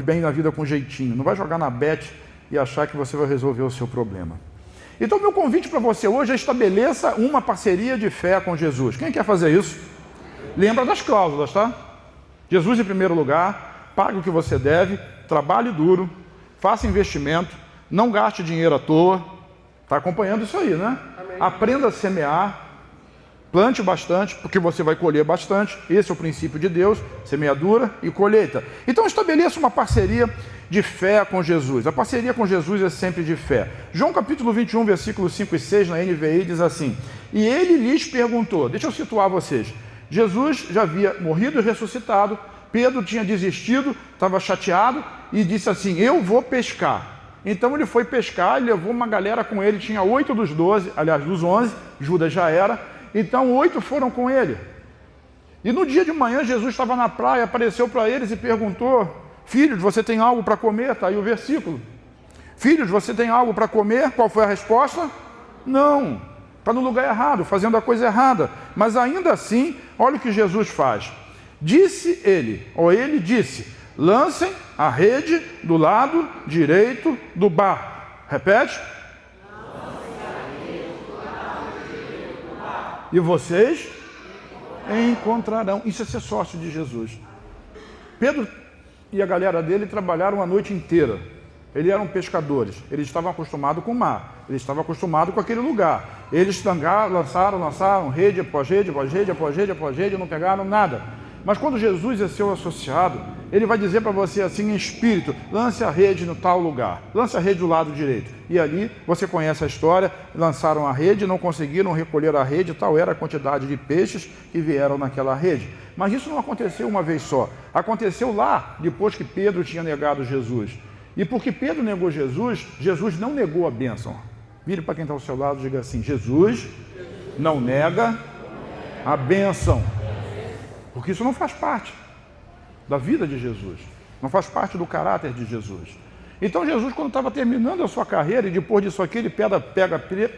bem na vida com jeitinho. Não vai jogar na bet e achar que você vai resolver o seu problema. Então, meu convite para você hoje é estabeleça uma parceria de fé com Jesus. Quem quer fazer isso? Lembra das cláusulas, tá? Jesus em primeiro lugar, pague o que você deve, trabalhe duro, faça investimento, não gaste dinheiro à toa. Está acompanhando isso aí, né? Amém. Aprenda a semear, plante bastante, porque você vai colher bastante. Esse é o princípio de Deus, semeadura e colheita. Então estabeleça uma parceria de fé com Jesus. A parceria com Jesus é sempre de fé. João capítulo 21, versículos 5 e 6 na NVI diz assim: e ele lhes perguntou, deixa eu situar vocês, Jesus já havia morrido e ressuscitado, Pedro tinha desistido, estava chateado e disse assim, eu vou pescar. Então ele foi pescar e levou uma galera com ele, tinha 8 dos 12, aliás dos 11, Judas já era, então 8 foram com ele. E no dia de manhã Jesus estava na praia, apareceu para eles e perguntou, filhos, você tem algo para comer? Está aí o versículo. Filhos, você tem algo para comer? Qual foi a resposta? Não. Está no lugar errado, fazendo a coisa errada. Mas ainda assim, olha o que Jesus faz. Disse ele, ou ele disse, lancem a rede do lado direito do barco. Repete. E vocês encontrarão. Isso é ser sócio de Jesus. Pedro e a galera dele trabalharam a noite inteira. Eles eram pescadores, eles estavam acostumados com o mar, eles estavam acostumados com aquele lugar. Eles lançaram rede após rede, após rede, após rede, após rede, não pegaram nada. Mas quando Jesus é seu associado, ele vai dizer para você assim em espírito, lance a rede no tal lugar, lance a rede do lado direito. E ali, você conhece a história, lançaram a rede, não conseguiram recolher a rede, tal era a quantidade de peixes que vieram naquela rede. Mas isso não aconteceu uma vez só, aconteceu lá, depois que Pedro tinha negado Jesus. E porque Pedro negou Jesus, Jesus não negou a bênção. Vire para quem está ao seu lado e diga assim, Jesus não nega a bênção. Porque isso não faz parte da vida de Jesus, não faz parte do caráter de Jesus. Então Jesus, quando estava terminando a sua carreira, e depois disso aqui, ele pega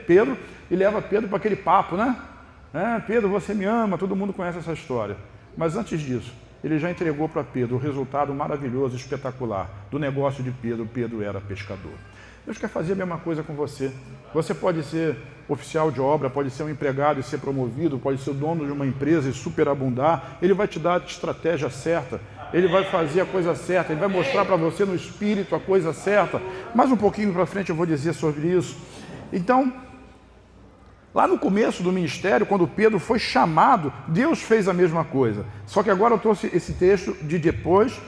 Pedro e leva Pedro para aquele papo, né? Pedro, você me ama, todo mundo conhece essa história. Mas antes disso, ele já entregou para Pedro o resultado maravilhoso, espetacular do negócio de Pedro. Pedro era pescador. Deus quer fazer a mesma coisa com você. Você pode ser oficial de obra, pode ser um empregado e ser promovido, pode ser o dono de uma empresa e superabundar. Ele vai te dar a estratégia certa, ele vai fazer a coisa certa, ele vai mostrar para você no espírito a coisa certa. Mais um pouquinho para frente eu vou dizer sobre isso. Então, lá no começo do ministério, quando Pedro foi chamado, Deus fez a mesma coisa. Só que agora eu trouxe esse texto de depois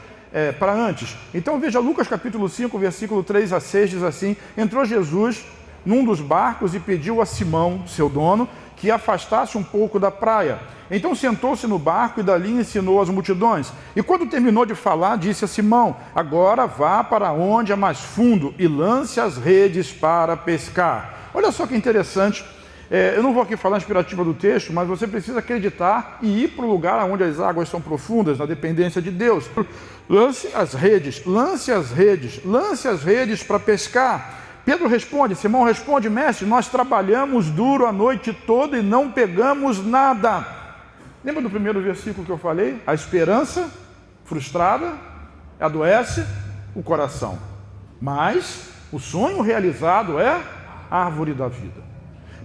para antes. Então veja Lucas capítulo 5, versículo 3 a 6, diz assim, entrou Jesus num dos barcos e pediu a Simão, seu dono, que afastasse um pouco da praia. Então sentou-se no barco e dali ensinou as multidões. E quando terminou de falar, disse a Simão, agora vá para onde é mais fundo e lance as redes para pescar. Olha só que interessante. Eu não vou aqui falar a inspirativa do texto, mas você precisa acreditar e ir para o lugar onde as águas são profundas, na dependência de Deus. Lance as redes, lance as redes, lance as redes para pescar. Pedro responde, Simão responde, mestre, nós trabalhamos duro a noite toda e não pegamos nada. Lembra do primeiro versículo que eu falei? A esperança frustrada adoece o coração, mas o sonho realizado é a árvore da vida.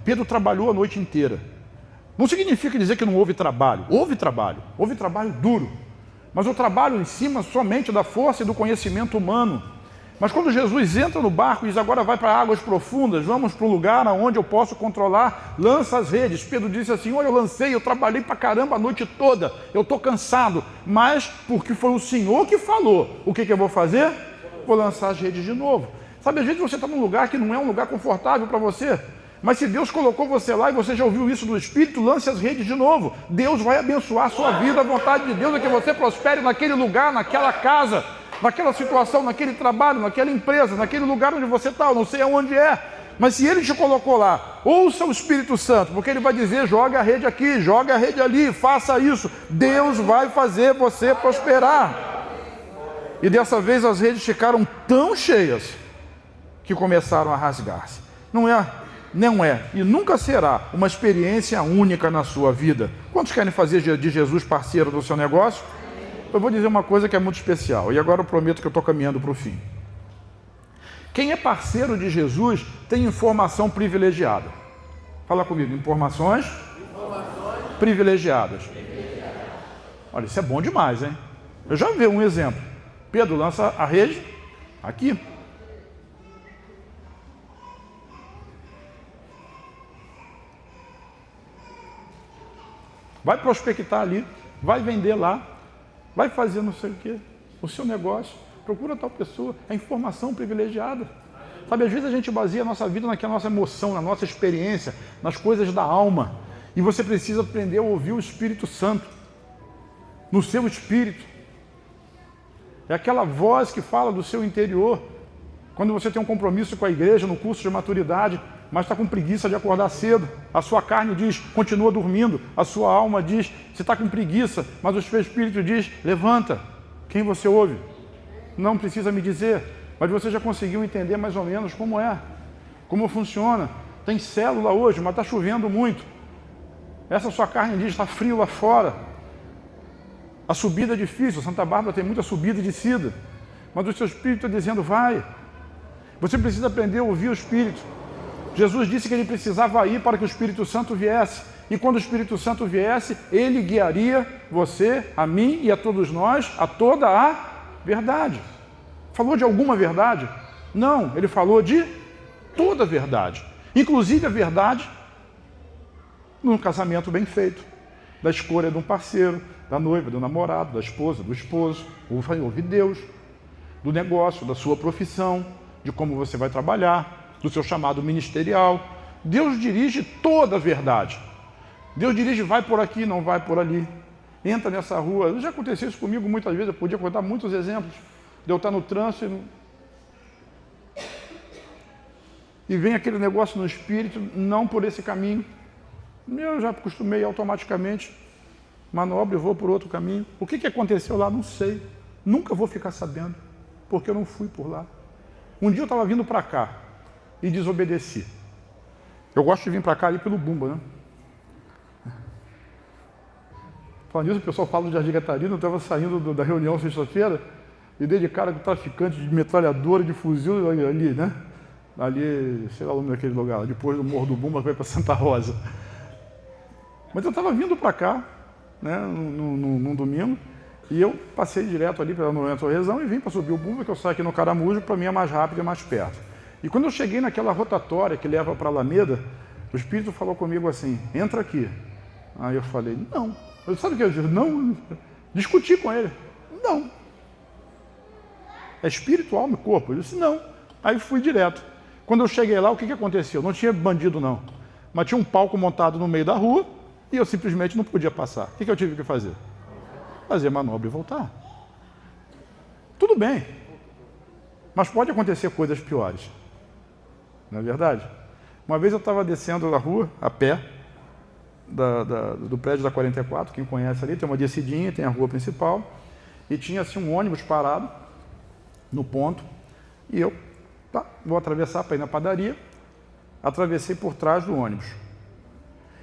Pedro trabalhou a noite inteira. Não significa dizer que não houve trabalho. Houve trabalho duro. Mas o trabalho em cima somente da força e do conhecimento humano. Mas quando Jesus entra no barco e diz, agora vai para águas profundas, vamos para um lugar onde eu posso controlar, lança as redes. Pedro disse assim, olha, eu trabalhei para caramba a noite toda, eu estou cansado, mas porque foi o Senhor que falou, o que eu vou fazer? Vou lançar as redes de novo. Sabe, às vezes você está num lugar que não é um lugar confortável para você, mas se Deus colocou você lá e você já ouviu isso do Espírito, lance as redes de novo. Deus vai abençoar a sua vida. A vontade de Deus é que você prospere naquele lugar, naquela casa, naquela situação, naquele trabalho, naquela empresa, naquele lugar onde você está, eu não sei aonde é. Mas se Ele te colocou lá, ouça o Espírito Santo, porque Ele vai dizer, joga a rede aqui, joga a rede ali, faça isso. Deus vai fazer você prosperar. E dessa vez as redes ficaram tão cheias que começaram a rasgar-se. Não é e nunca será uma experiência única na sua vida. Quantos querem fazer de Jesus parceiro do seu negócio? Eu vou dizer uma coisa que é muito especial, e agora eu prometo que eu estou caminhando para o fim. Quem é parceiro de Jesus tem informação privilegiada. Fala comigo, informações privilegiadas. Olha, isso é bom demais, hein? Eu já vi um exemplo. Pedro lança a rede aqui. Vai prospectar ali, vai vender lá, vai fazer não sei o quê, o seu negócio, procura tal pessoa, é informação privilegiada. Sabe, às vezes a gente baseia a nossa vida naquela nossa emoção, na nossa experiência, nas coisas da alma, e você precisa aprender a ouvir o Espírito Santo, no seu espírito. É aquela voz que fala do seu interior, quando você tem um compromisso com a igreja, no curso de maturidade, mas está com preguiça de acordar cedo. A sua carne diz, continua dormindo. A sua alma diz, você está com preguiça, mas o seu espírito diz, levanta. Quem você ouve? Não precisa me dizer, mas você já conseguiu entender mais ou menos como é, como funciona. Tem célula hoje, mas está chovendo muito. Essa sua carne diz, está frio lá fora. A subida é difícil, Santa Bárbara tem muita subida e descida, mas o seu espírito está dizendo, vai. Você precisa aprender a ouvir o Espírito. Jesus disse que ele precisava ir para que o Espírito Santo viesse. E quando o Espírito Santo viesse, ele guiaria você, a mim e a todos nós, a toda a verdade. Falou de alguma verdade? Não, ele falou de toda a verdade. Inclusive a verdade num casamento bem feito, da escolha de um parceiro, da noiva, do namorado, da esposa, do esposo, ouvir Deus, do negócio, da sua profissão, de como você vai trabalhar, do seu chamado ministerial. Deus dirige toda a verdade. Deus dirige, vai por aqui, não vai por ali. Entra nessa rua. Já aconteceu isso comigo muitas vezes, eu podia contar muitos exemplos. De eu estar no trânsito e vem aquele negócio no espírito, não por esse caminho. Eu já acostumei automaticamente, manobro e vou por outro caminho. O que aconteceu lá? Não sei. Nunca vou ficar sabendo, porque eu não fui por lá. Um dia eu estava vindo para cá e desobedeci. Eu gosto de vir para cá ali pelo Bumba, né? Falando nisso, o pessoal fala do Jardim Catarina, eu estava saindo da reunião sexta-feira e dei de cara com o traficante de metralhadora, de fuzil ali, né? Ali, sei lá o nome daquele lugar, depois do Morro do Bumba, que vai para Santa Rosa. Mas eu estava vindo para cá, né, num domingo, e eu passei direto ali pela Noronha Torrezão e vim para subir o Bumba, que eu saio aqui no Caramujo, para mim é mais rápido e mais perto. E quando eu cheguei naquela rotatória que leva para a Alameda, o Espírito falou comigo assim, entra aqui. Aí eu falei, não. Eu, sabe o que eu disse? Não. Discuti com ele. Não. É espírito, alma e corpo. Eu disse, não. Aí fui direto. Quando eu cheguei lá, o que aconteceu? Não tinha bandido, não. Mas tinha um palco montado no meio da rua e eu simplesmente não podia passar. O que eu tive que fazer? Fazer manobra e voltar. Tudo bem. Mas pode acontecer coisas piores. Não é verdade? Uma vez eu estava descendo da rua, a pé, do prédio da 44, quem conhece ali, tem uma descidinha, tem a rua principal, e tinha assim um ônibus parado no ponto, e eu vou atravessar para ir na padaria, atravessei por trás do ônibus.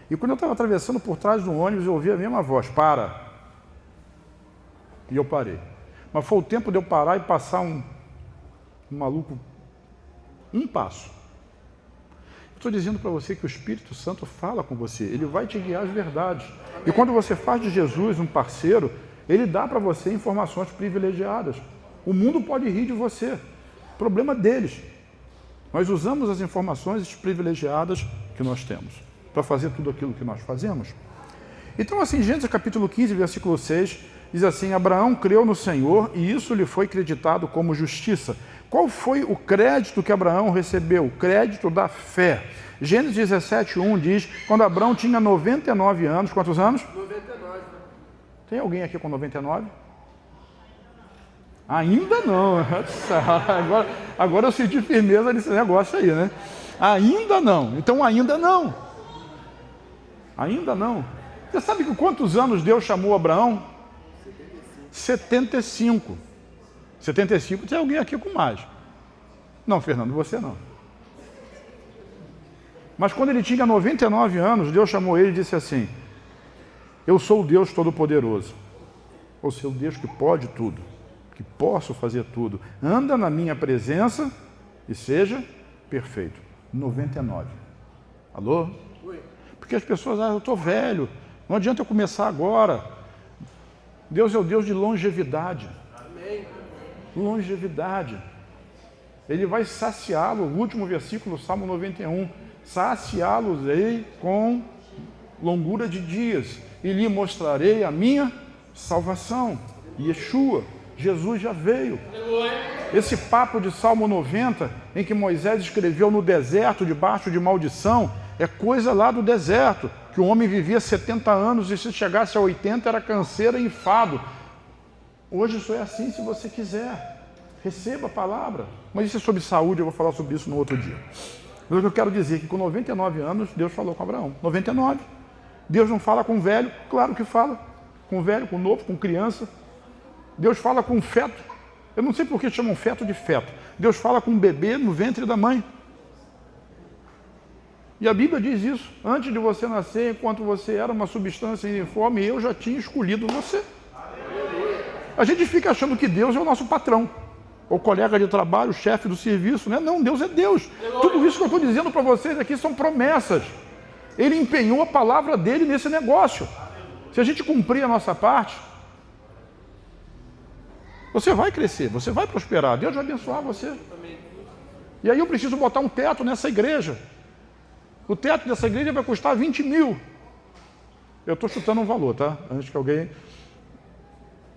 E quando eu estava atravessando por trás do ônibus, eu ouvi a mesma voz, para. E eu parei. Mas foi o tempo de eu parar e passar um maluco, um passo. Estou dizendo para você que o Espírito Santo fala com você, ele vai te guiar às verdades. E quando você faz de Jesus um parceiro, ele dá para você informações privilegiadas. O mundo pode rir de você, problema deles. Nós usamos as informações privilegiadas que nós temos para fazer tudo aquilo que nós fazemos. Então, assim, Gênesis capítulo 15, versículo 6, diz assim, Abraão creu no Senhor e isso lhe foi creditado como justiça. Qual foi o crédito que Abraão recebeu? O crédito da fé. Gênesis 17, 1 diz, quando Abraão tinha 99 anos, quantos anos? 99. Tem alguém aqui com 99? Ainda não. Agora eu senti firmeza nesse negócio aí, né? Ainda não. Então ainda não. Ainda não. Você sabe que quantos anos Deus chamou Abraão? 75. 75 tem alguém aqui com mais. Não, Fernando, você não. Mas quando ele tinha 99 anos, Deus chamou ele e disse assim: eu sou o Deus Todo-Poderoso, ou seja, o Deus que pode tudo, que posso fazer tudo. Anda na minha presença e seja perfeito. 99. Alô? Porque as pessoas, eu estou velho, não adianta eu começar agora. Deus é o Deus de longevidade. Amém. Longevidade. Ele vai saciá-lo, o último versículo, Salmo 91, saciá-los-ei com longura de dias e lhe mostrarei a minha salvação. Yeshua, Jesus já veio. Esse papo de Salmo 90, em que Moisés escreveu no deserto, debaixo de maldição, é coisa lá do deserto, que o homem vivia 70 anos e se chegasse a 80 era canseira e enfado. Hoje isso é assim se você quiser. Receba a palavra. Mas isso é sobre saúde, eu vou falar sobre isso no outro dia. Mas o que eu quero dizer é que com 99 anos, Deus falou com Abraão. 99. Deus não fala com velho? Claro que fala. Com velho, com novo, com criança. Deus fala com feto. Eu não sei por que chamam feto de feto. Deus fala com um bebê no ventre da mãe. E a Bíblia diz isso. Antes de você nascer, enquanto você era uma substância informe, eu já tinha escolhido você. A gente fica achando que Deus é o nosso patrão, ou colega de trabalho, o chefe do serviço, né? Não, Deus é Deus. Tudo isso que eu estou dizendo para vocês aqui são promessas. Ele empenhou a palavra dele nesse negócio. Se a gente cumprir a nossa parte, você vai crescer, você vai prosperar, Deus vai abençoar você. E aí eu preciso botar um teto nessa igreja. O teto dessa igreja vai custar 20 mil. Eu estou chutando um valor, tá? Antes que alguém...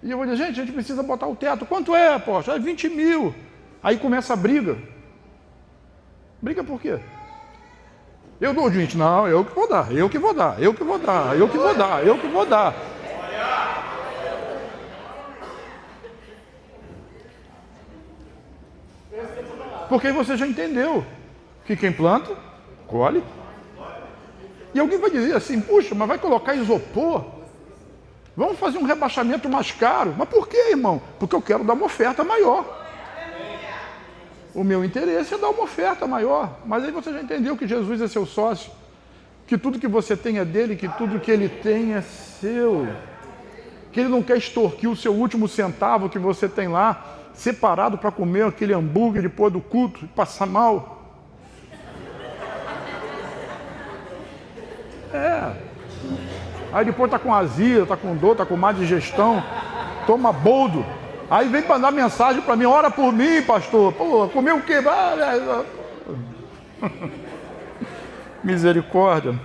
E eu vou dizer, gente, a gente precisa botar o teto. Quanto é, poxa? É 20 mil. Aí começa a briga. Briga por quê? Eu dou 20. Não, eu que vou dar, eu que vou dar, eu que vou dar, eu que vou dar, eu que vou dar. Porque aí você já entendeu que quem planta, colhe. E alguém vai dizer assim, puxa, mas vai colocar isopor? Vamos fazer um rebaixamento mais caro. Mas por quê, irmão? Porque eu quero dar uma oferta maior. O meu interesse é dar uma oferta maior. Mas aí você já entendeu que Jesus é seu sócio, que tudo que você tem é dele, que tudo que ele tem é seu, que ele não quer extorquir o seu último centavo que você tem lá, separado para comer aquele hambúrguer depois do culto e passar mal. Aí depois tá com azia, tá com dor, tá com má digestão, toma boldo. Aí vem para dar mensagem para mim, ora por mim, pastor. Pô, comeu o quê? Misericórdia.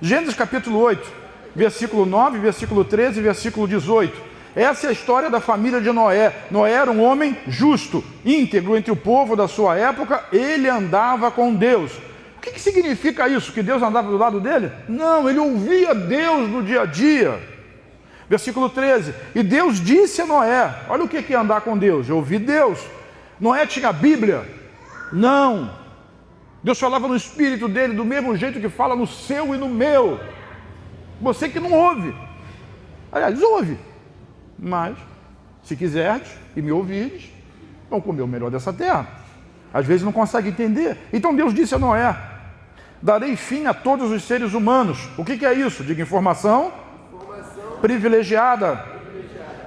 Gênesis capítulo 8, versículo 9, versículo 13 e versículo 18. Essa é a história da família de Noé. Noé era um homem justo, íntegro entre o povo da sua época, ele andava com Deus. O que significa isso? Que Deus andava do lado dele? Não, ele ouvia Deus no dia a dia. Versículo 13. E Deus disse a Noé, olha o que é andar com Deus, eu ouvi Deus. Noé tinha a Bíblia? Não. Deus falava no espírito dele do mesmo jeito que fala no seu e no meu. Você que não ouve. Aliás, ouve. Mas, se quiserdes e me ouvirdes, vão comer o melhor dessa terra. Às vezes não consegue entender. Então Deus disse a Noé, darei fim a todos os seres humanos. O que é isso? Diga informação privilegiada.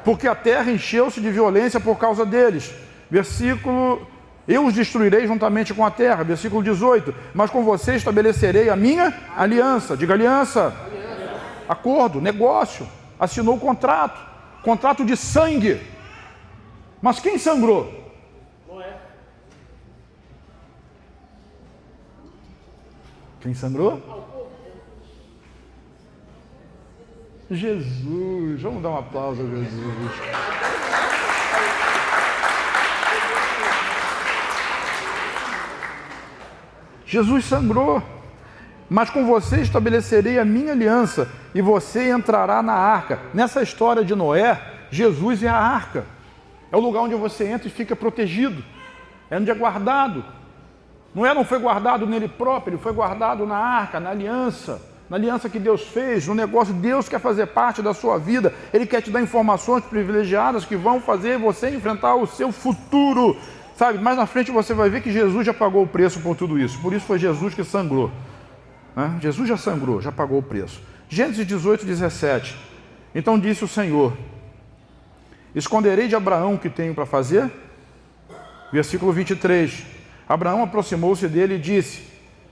Porque a terra encheu-se de violência por causa deles. Versículo, eu os destruirei juntamente com a terra. Versículo 18, mas com você estabelecerei a minha aliança. Diga aliança. Acordo, negócio. Assinou o contrato. Contrato de sangue. Mas quem sangrou? Quem sangrou? Jesus. Vamos dar um aplauso a Jesus. Jesus sangrou. Mas com você estabelecerei a minha aliança e você entrará na arca. Nessa história de Noé, Jesus é a arca. É o lugar onde você entra e fica protegido. É onde é guardado. Noé não foi guardado nele próprio, ele foi guardado na arca, na aliança que Deus fez, no negócio. Deus quer fazer parte da sua vida, Ele quer te dar informações privilegiadas que vão fazer você enfrentar o seu futuro. Sabe, mais na frente você vai ver que Jesus já pagou o preço por tudo isso. Por isso foi Jesus que sangrou. Né? Jesus já sangrou, já pagou o preço. Gênesis 18, 17. Então disse o Senhor: esconderei de Abraão o que tenho para fazer? Versículo 23. Abraão aproximou-se dele e disse: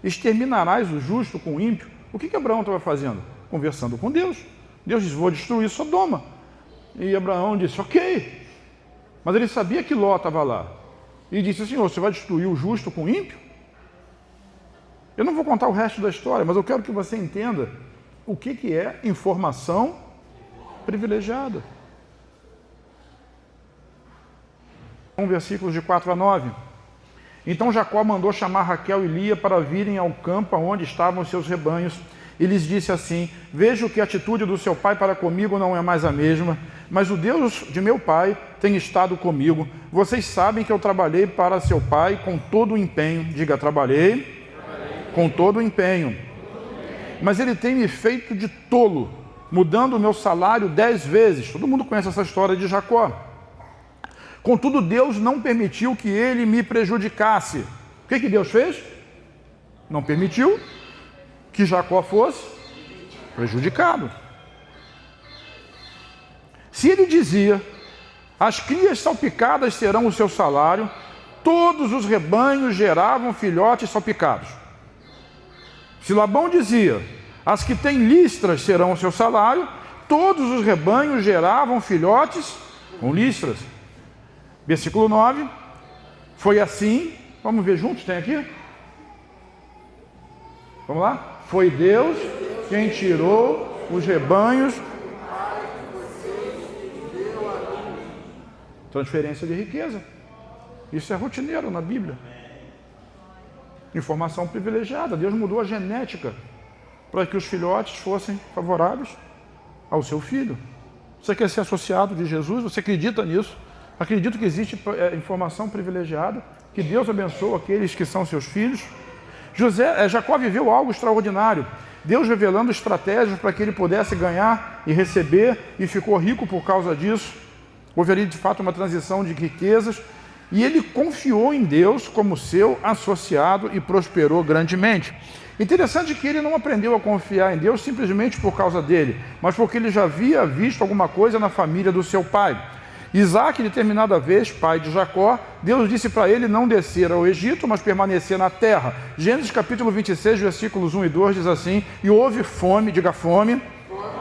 exterminarás o justo com o ímpio? O que Abraão estava fazendo? Conversando com Deus. Deus disse: vou destruir Sodoma. E Abraão disse: ok. Mas ele sabia que Ló estava lá. E disse: Senhor, você vai destruir o justo com o ímpio? Eu não vou contar o resto da história, mas eu quero que você entenda o que é informação privilegiada. Versículos de 4 a 9. Então Jacó mandou chamar Raquel e Lia para virem ao campo onde estavam os seus rebanhos, e lhes disse assim: vejo que a atitude do seu pai para comigo não é mais a mesma, mas o Deus de meu pai tem estado comigo. Vocês sabem que eu trabalhei para seu pai com todo o empenho. Diga, trabalhei com todo o empenho. Mas ele tem me feito de tolo, mudando o meu salário 10 vezes. Todo mundo conhece essa história de Jacó. Contudo, Deus não permitiu que ele me prejudicasse. O que Deus fez? Não permitiu que Jacó fosse prejudicado. Se ele dizia: as crias salpicadas serão o seu salário, todos os rebanhos geravam filhotes salpicados. Se Labão dizia: as que têm listras serão o seu salário, todos os rebanhos geravam filhotes com listras. Versículo 9, foi assim, vamos ver juntos, tem aqui? Vamos lá? Foi Deus quem tirou os rebanhos. Transferência de riqueza. Isso é rotineiro na Bíblia. Informação privilegiada. Deus mudou a genética para que os filhotes fossem favoráveis ao seu filho. Você quer ser associado de Jesus? Você acredita nisso? Acredito que existe informação privilegiada, que Deus abençoa aqueles que são seus filhos. Jacó viveu algo extraordinário. Deus revelando estratégias para que ele pudesse ganhar e receber, e ficou rico por causa disso. Houve ali, de fato, uma transição de riquezas, e ele confiou em Deus como seu associado e prosperou grandemente. Interessante que ele não aprendeu a confiar em Deus simplesmente por causa dele, mas porque ele já havia visto alguma coisa na família do seu pai. Isaac, determinada vez, pai de Jacó, Deus disse para ele não descer ao Egito, mas permanecer na terra. Gênesis capítulo 26, versículos 1 e 2 diz assim: e houve fome, diga fome,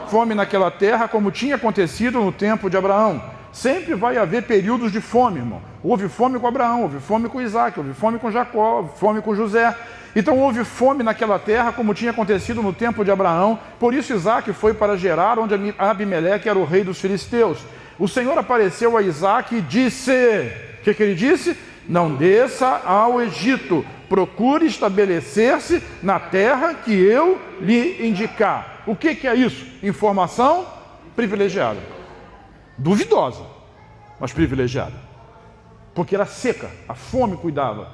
fome naquela terra, como tinha acontecido no tempo de Abraão. Sempre vai haver períodos de fome, irmão. Houve fome com Abraão, houve fome com Isaac, houve fome com Jacó, houve fome com José. Então houve fome naquela terra, como tinha acontecido no tempo de Abraão. Por isso Isaac foi para Gerar, onde Abimeleque era o rei dos filisteus. O Senhor apareceu a Isaac e disse: o que ele disse? Não desça ao Egito, procure estabelecer-se na terra que eu lhe indicar. O que é isso? Informação privilegiada. Duvidosa, mas privilegiada. Porque era seca, a fome cuidava.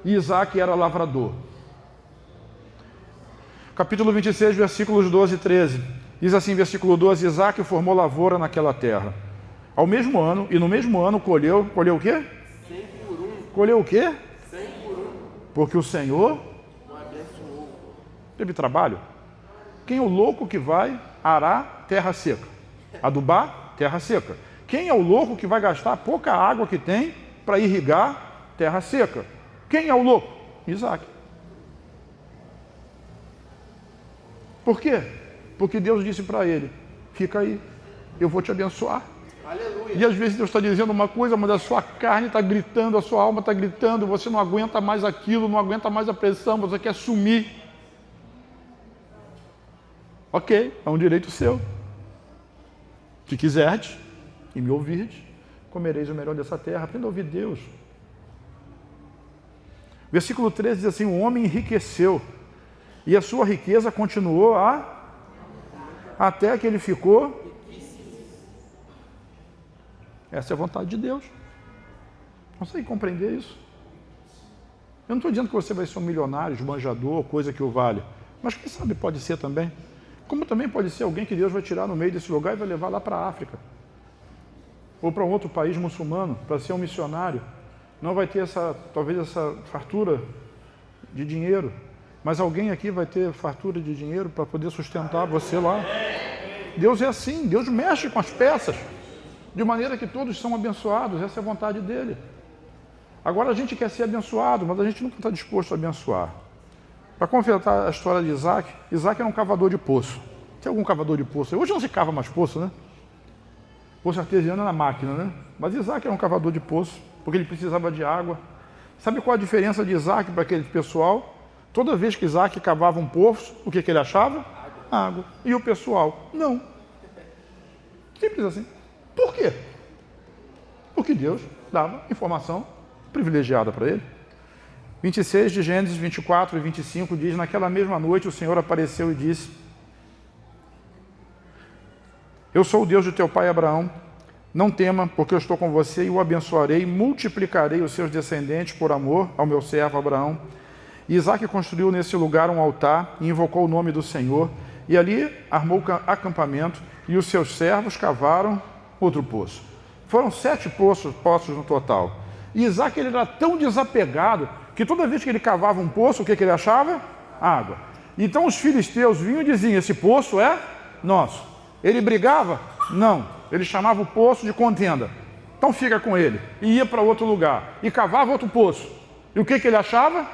E Isaac era lavrador. Capítulo 26, versículos 12 e 13. Diz assim, versículo 12: Isaac formou lavoura naquela terra. Ao mesmo ano, e no mesmo ano colheu o quê? 100 por 1. Colheu o quê? 100 por 1. Porque o Senhor O abençoou. teve trabalho. Quem é o louco que vai arar terra seca? Adubar terra seca. Quem é o louco que vai gastar pouca água que tem para irrigar terra seca? Quem é o louco? Isaac. Por quê? Porque Deus disse para ele: fica aí, eu vou te abençoar. Aleluia. E às vezes Deus está dizendo uma coisa, mas a sua carne está gritando, a sua alma está gritando, você não aguenta mais aquilo, não aguenta mais a pressão, você quer sumir. Ok, é um direito seu. Se quiserdes e me ouvirdes, comereis o melhor dessa terra. Aprenda a ouvir Deus. Versículo 13 diz assim: o homem enriqueceu, e a sua riqueza continuou até que ele ficou. Essa é a vontade de Deus. Consegue compreender isso? Eu não estou dizendo que você vai ser um milionário, esbanjador, coisa que o vale. Mas quem sabe pode ser também. Como também pode ser alguém que Deus vai tirar no meio desse lugar e vai levar lá para a África. Ou para um outro país muçulmano, para ser um missionário. não vai ter talvez essa fartura de dinheiro, mas alguém aqui vai ter fartura de dinheiro para poder sustentar você lá. Deus é assim, Deus mexe com as peças, de maneira que todos são abençoados, essa é a vontade dele. Agora a gente quer ser abençoado, mas a gente nunca está disposto a abençoar. Para completar a história de Isaac, Isaac era um cavador de poço. Tem algum cavador de poço? Hoje não se cava mais poço, né? Poço artesiano é na máquina, né? Mas Isaac era um cavador de poço, porque ele precisava de água. Sabe qual a diferença de Isaac para aquele pessoal? Toda vez que Isaac cavava um poço, o que ele achava? Água. E o pessoal? Não. Simples assim. Por quê? Porque Deus dava informação privilegiada para ele. 26 de Gênesis 24 e 25 diz: naquela mesma noite o Senhor apareceu e disse: eu sou o Deus de teu pai Abraão, não tema, porque eu estou com você e o abençoarei, multiplicarei os seus descendentes por amor ao meu servo Abraão. E Isaac construiu nesse lugar um altar e invocou o nome do Senhor, e ali armou acampamento, e os seus servos cavaram outro poço. Foram 7 poços no total. E Isaac ele era tão desapegado que toda vez que ele cavava um poço, o que ele achava? Água. Então os filisteus vinham e diziam: esse poço é nosso. Ele brigava? Não. Ele chamava o poço de contenda. Então fica com ele. E ia para outro lugar. E cavava outro poço. E o que ele achava?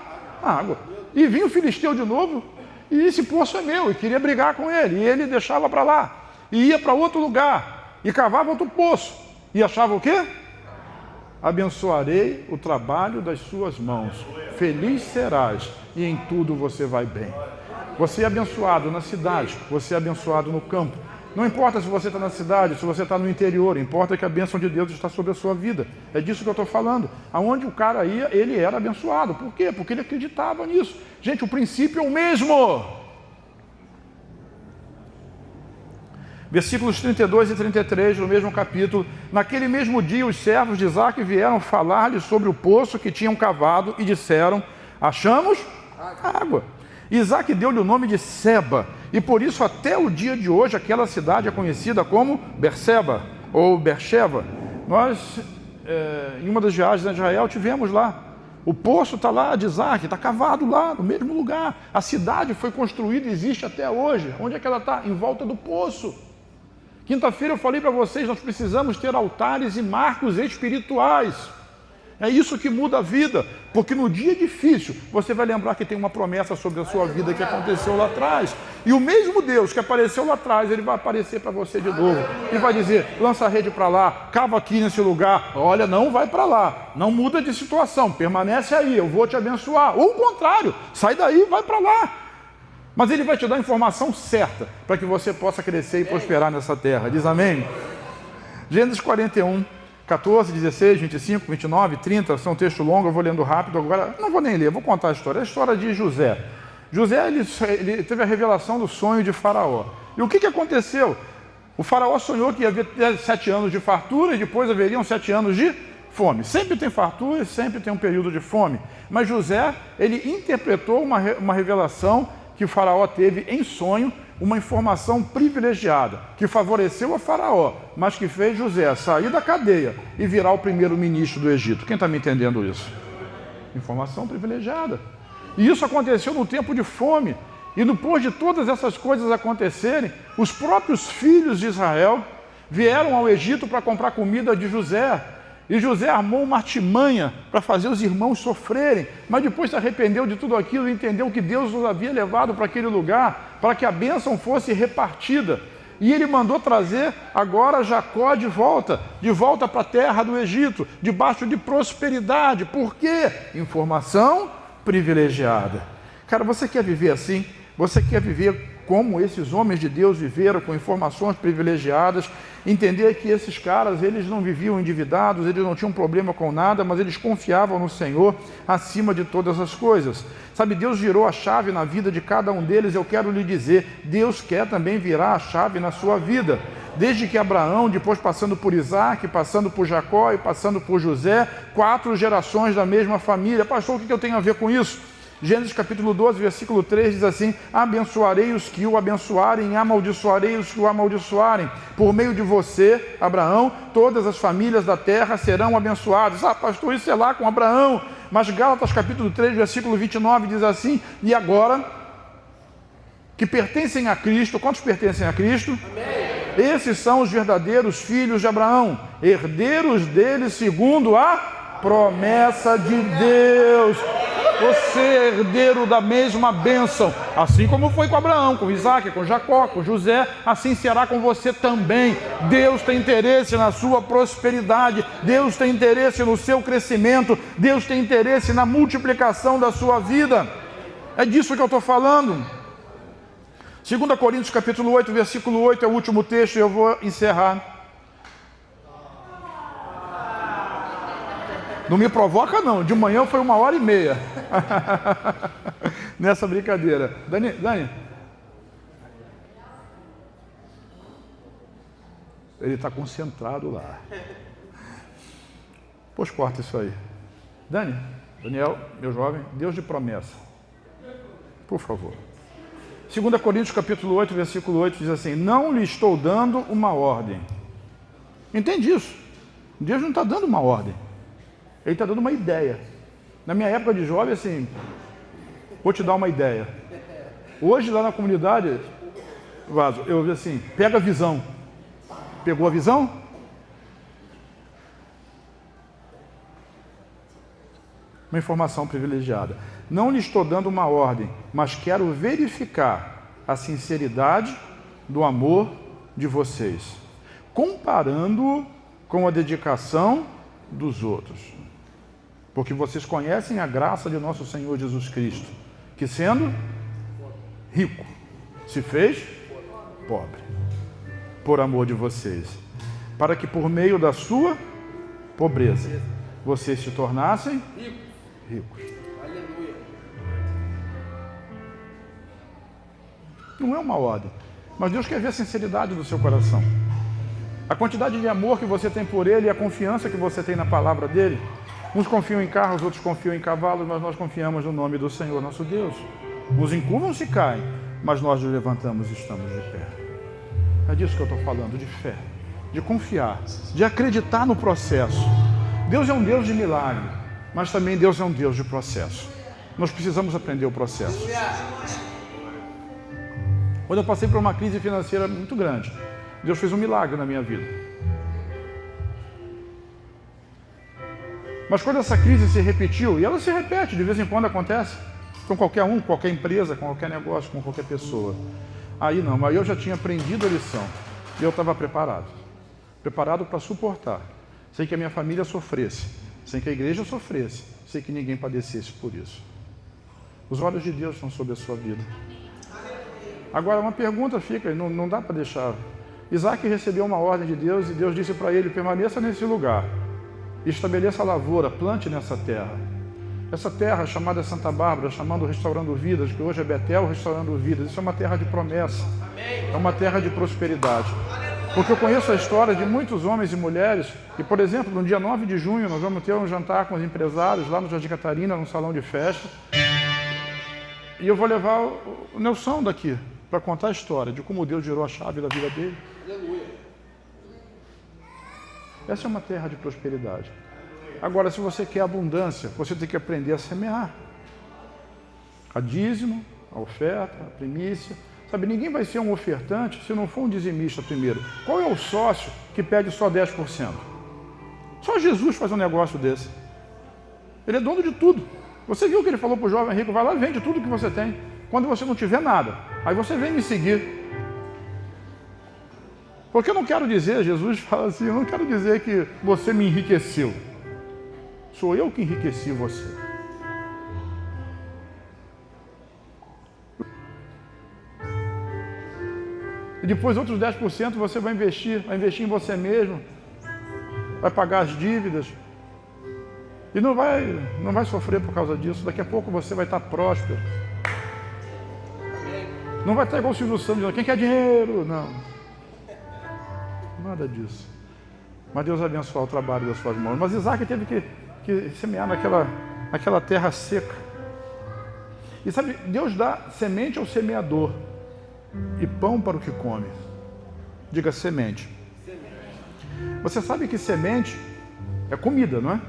Água. E vinha o filisteu de novo. E esse poço é meu. E queria brigar com ele. E ele deixava para lá. E ia para outro lugar. E cavava outro poço. E achava o quê? Abençoarei o trabalho das suas mãos. Feliz serás. E em tudo você vai bem. Você é abençoado na cidade. Você é abençoado no campo. Não importa se você está na cidade, se você está no interior, importa que a bênção de Deus está sobre a sua vida. É disso que eu estou falando. Aonde o cara ia, ele era abençoado. Por quê? Porque ele acreditava nisso. Gente, o princípio é o mesmo. Versículos 32 e 33 do mesmo capítulo. Naquele mesmo dia, os servos de Isaac vieram falar-lhe sobre o poço que tinham cavado e disseram: achamos água. Isaac deu-lhe o nome de Seba, e por isso até o dia de hoje aquela cidade é conhecida como Berseba ou Bercheva. Nós, em uma das viagens a Israel, tivemos lá. O poço está lá de Isaac, está cavado lá, no mesmo lugar. A cidade foi construída e existe até hoje. Onde é que ela está? Em volta do poço. Quinta-feira eu falei para vocês, nós precisamos ter altares e marcos espirituais. É isso que muda a vida, porque no dia difícil você vai lembrar que tem uma promessa sobre a sua vida que aconteceu lá atrás. E o mesmo Deus que apareceu lá atrás, ele vai aparecer para você de novo. E vai dizer: lança a rede para lá, cava aqui nesse lugar. Olha, não vai para lá, não muda de situação, permanece aí, eu vou te abençoar. Ou o contrário, sai daí e vai para lá. Mas ele vai te dar a informação certa para que você possa crescer e prosperar nessa terra. Diz amém? Gênesis 41. 14, 16, 25, 29, 30, são texto longo, eu vou lendo rápido agora, não vou nem ler, vou contar a história. É a história de José. José, ele teve a revelação do sonho de Faraó. E o que aconteceu? O Faraó sonhou que ia haver 7 anos de fartura e depois haveriam 7 anos de fome. Sempre tem fartura e sempre tem um período de fome. Mas José, ele interpretou uma revelação que o Faraó teve em sonho, uma informação privilegiada, que favoreceu a Faraó, mas que fez José sair da cadeia e virar o primeiro-ministro do Egito. Quem está me entendendo isso? Informação privilegiada. E isso aconteceu no tempo de fome. E depois de todas essas coisas acontecerem, os próprios filhos de Israel vieram ao Egito para comprar comida de José. E José armou uma artimanha para fazer os irmãos sofrerem, mas depois se arrependeu de tudo aquilo e entendeu que Deus os havia levado para aquele lugar, para que a bênção fosse repartida. E ele mandou trazer agora Jacó de volta para a terra do Egito, debaixo de prosperidade. Por quê? Informação privilegiada. Cara, você quer viver assim? Você quer viver como esses homens de Deus viveram, com informações privilegiadas, entender que esses caras, eles não viviam endividados, eles não tinham problema com nada, mas eles confiavam no Senhor acima de todas as coisas. Sabe, Deus virou a chave na vida de cada um deles. Eu quero lhe dizer, Deus quer também virar a chave na sua vida. Desde que Abraão, depois passando por Isaac, passando por Jacó e passando por José, 4 gerações da mesma família. Pastor, o que eu tenho a ver com isso? Gênesis capítulo 12, versículo 3 diz assim: abençoarei os que o abençoarem, amaldiçoarei os que o amaldiçoarem. Por meio de você, Abraão, todas as famílias da terra serão abençoadas. Ah, pastor, isso é lá com Abraão. Mas Gálatas capítulo 3, versículo 29 diz assim: e agora, que pertencem a Cristo, quantos pertencem a Cristo? Amém. Esses são os verdadeiros filhos de Abraão, herdeiros dele segundo a promessa de Deus. Você é herdeiro da mesma bênção, assim como foi com Abraão, com Isaac, com Jacó, com José, assim será com você também. Deus tem interesse na sua prosperidade, Deus tem interesse no seu crescimento, Deus tem interesse na multiplicação da sua vida. É disso que eu estou falando. 2 Coríntios capítulo 8, versículo 8 é o último texto e eu vou encerrar. Não me provoca não, de manhã foi 1h30 nessa brincadeira. Dani, ele está concentrado lá. Pois corta isso aí. Daniel, meu jovem, Deus de promessa, por favor. 2 Coríntios capítulo 8, versículo 8 diz assim: não lhe estou dando uma ordem. Entende isso? Deus não está dando uma ordem. Ele está dando uma ideia. Na minha época de jovem, assim, vou te dar uma ideia. Hoje, lá na comunidade, Vaso, eu vi assim, pega a visão. Pegou a visão? Uma informação privilegiada. Não lhe estou dando uma ordem, mas quero verificar a sinceridade do amor de vocês, comparando-o com a dedicação dos outros. Porque vocês conhecem a graça de nosso Senhor Jesus Cristo, que sendo rico, se fez pobre, por amor de vocês, para que por meio da sua pobreza, vocês se tornassem ricos. Aleluia. Não é uma ordem, mas Deus quer ver a sinceridade do seu coração. A quantidade de amor que você tem por Ele e a confiança que você tem na palavra dEle. Uns confiam em carros, outros confiam em cavalos, mas nós confiamos no nome do Senhor, nosso Deus. Uns encurvam-se e caem, mas nós nos levantamos e estamos de pé. É disso que eu estou falando, de fé, de confiar, de acreditar no processo. Deus é um Deus de milagre, mas também Deus é um Deus de processo. Nós precisamos aprender o processo. Quando eu passei por uma crise financeira muito grande, Deus fez um milagre na minha vida. Mas quando essa crise se repetiu, e ela se repete, de vez em quando acontece, com qualquer um, qualquer empresa, com qualquer negócio, com qualquer pessoa. Aí não, mas eu já tinha aprendido a lição. E eu estava preparado. Preparado para suportar. Sem que a minha família sofresse. Sem que a igreja sofresse. Sem que ninguém padecesse por isso. Os olhos de Deus estão sobre a sua vida. Agora, uma pergunta fica, não dá para deixar. Isaac recebeu uma ordem de Deus e Deus disse para ele: permaneça nesse lugar. Estabeleça a lavoura, plante nessa terra. Essa terra chamada Santa Bárbara, chamando Restaurando Vidas, que hoje é Betel Restaurando Vidas, isso é uma terra de promessa, é uma terra de prosperidade. Porque eu conheço a história de muitos homens e mulheres, e, por exemplo, no dia 9 de junho, nós vamos ter um jantar com os empresários lá no Jardim Catarina, num salão de festa, e eu vou levar o Nelson daqui, para contar a história de como Deus girou a chave da vida dele. Aleluia. Essa é uma terra de prosperidade. Agora, se você quer abundância, você tem que aprender a semear. A dízimo, a oferta, a primícia. Sabe, ninguém vai ser um ofertante se não for um dizimista primeiro. Qual é o sócio que pede só 10%? Só Jesus faz um negócio desse. Ele é dono de tudo. Você viu o que ele falou para o jovem rico? Vai lá e vende tudo que você tem. Quando você não tiver nada, aí você vem me seguir. Porque eu não quero dizer, Jesus fala assim, eu não quero dizer que você me enriqueceu. Sou eu que enriqueci você. E depois outros 10% você vai investir em você mesmo, vai pagar as dívidas. E não vai sofrer por causa disso. Daqui a pouco você vai estar próspero. Não vai estar igual o Silvio Santos dizendo, quem quer dinheiro? Não. Nada disso. Mas Deus abençoe o trabalho das suas mãos. Mas Isaac teve que semear naquela terra seca. E sabe, Deus dá semente ao semeador e pão para o que come. Diga semente. Você sabe que semente é comida, não é?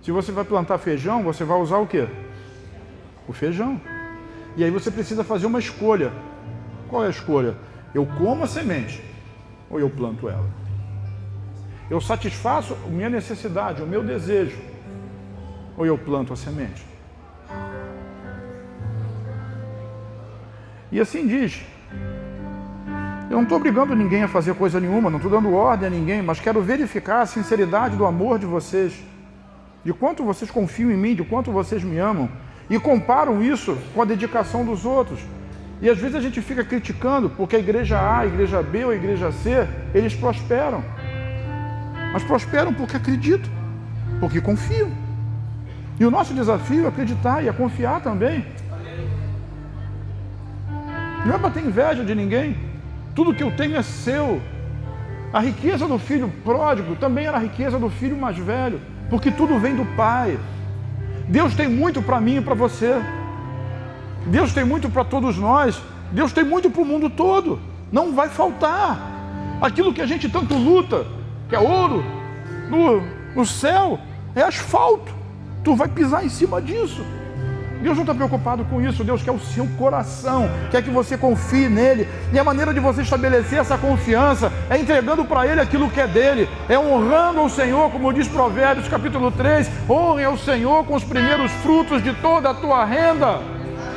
Se você vai plantar feijão, você vai usar o quê? O feijão. E aí você precisa fazer uma escolha. Qual é a escolha? Eu como a semente ou eu planto ela? Eu satisfaço a minha necessidade, o meu desejo, ou eu planto a semente? E assim diz. Eu não estou obrigando ninguém a fazer coisa nenhuma, não estou dando ordem a ninguém, mas quero verificar a sinceridade do amor de vocês, de quanto vocês confiam em mim, de quanto vocês me amam, e comparam isso com a dedicação dos outros. E às vezes a gente fica criticando porque a igreja A, a igreja B ou a igreja C, eles prosperam. Mas prosperam porque acreditam, porque confiam. E o nosso desafio é acreditar e é confiar também. Não é para ter inveja de ninguém. Tudo que eu tenho é seu. A riqueza do filho pródigo também era a riqueza do filho mais velho, porque tudo vem do Pai. Deus tem muito para mim e para você. Deus tem muito para todos nós. Deus tem muito para o mundo todo. Não vai faltar. Aquilo que a gente tanto luta, que é ouro, no céu, é asfalto. Tu vai pisar em cima disso. Deus não está preocupado com isso. Deus quer o seu coração, quer que você confie nele. E a maneira de você estabelecer essa confiança é entregando para ele aquilo que é dele, é honrando ao Senhor, como diz Provérbios capítulo 3, honre ao Senhor com os primeiros frutos de toda a tua renda.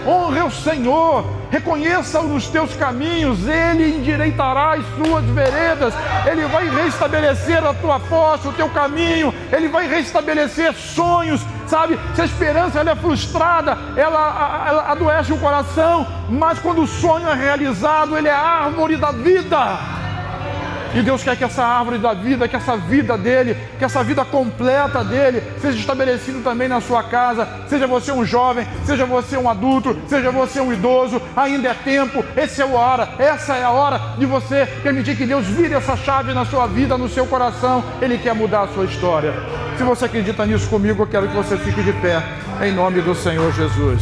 Honre ao Senhor, reconheça-o nos teus caminhos, Ele endireitará as suas veredas, Ele vai restabelecer a tua posse, o teu caminho, Ele vai restabelecer sonhos, sabe? Se a esperança ela é frustrada, ela adoece o coração, mas quando o sonho é realizado, ele é a árvore da vida. E Deus quer que essa árvore da vida, que essa vida dele, que essa vida completa dele, seja estabelecida também na sua casa, seja você um jovem, seja você um adulto, seja você um idoso, ainda é tempo, essa é a hora de você permitir que Deus vire essa chave na sua vida, no seu coração. Ele quer mudar a sua história. Se você acredita nisso comigo, eu quero que você fique de pé, em nome do Senhor Jesus.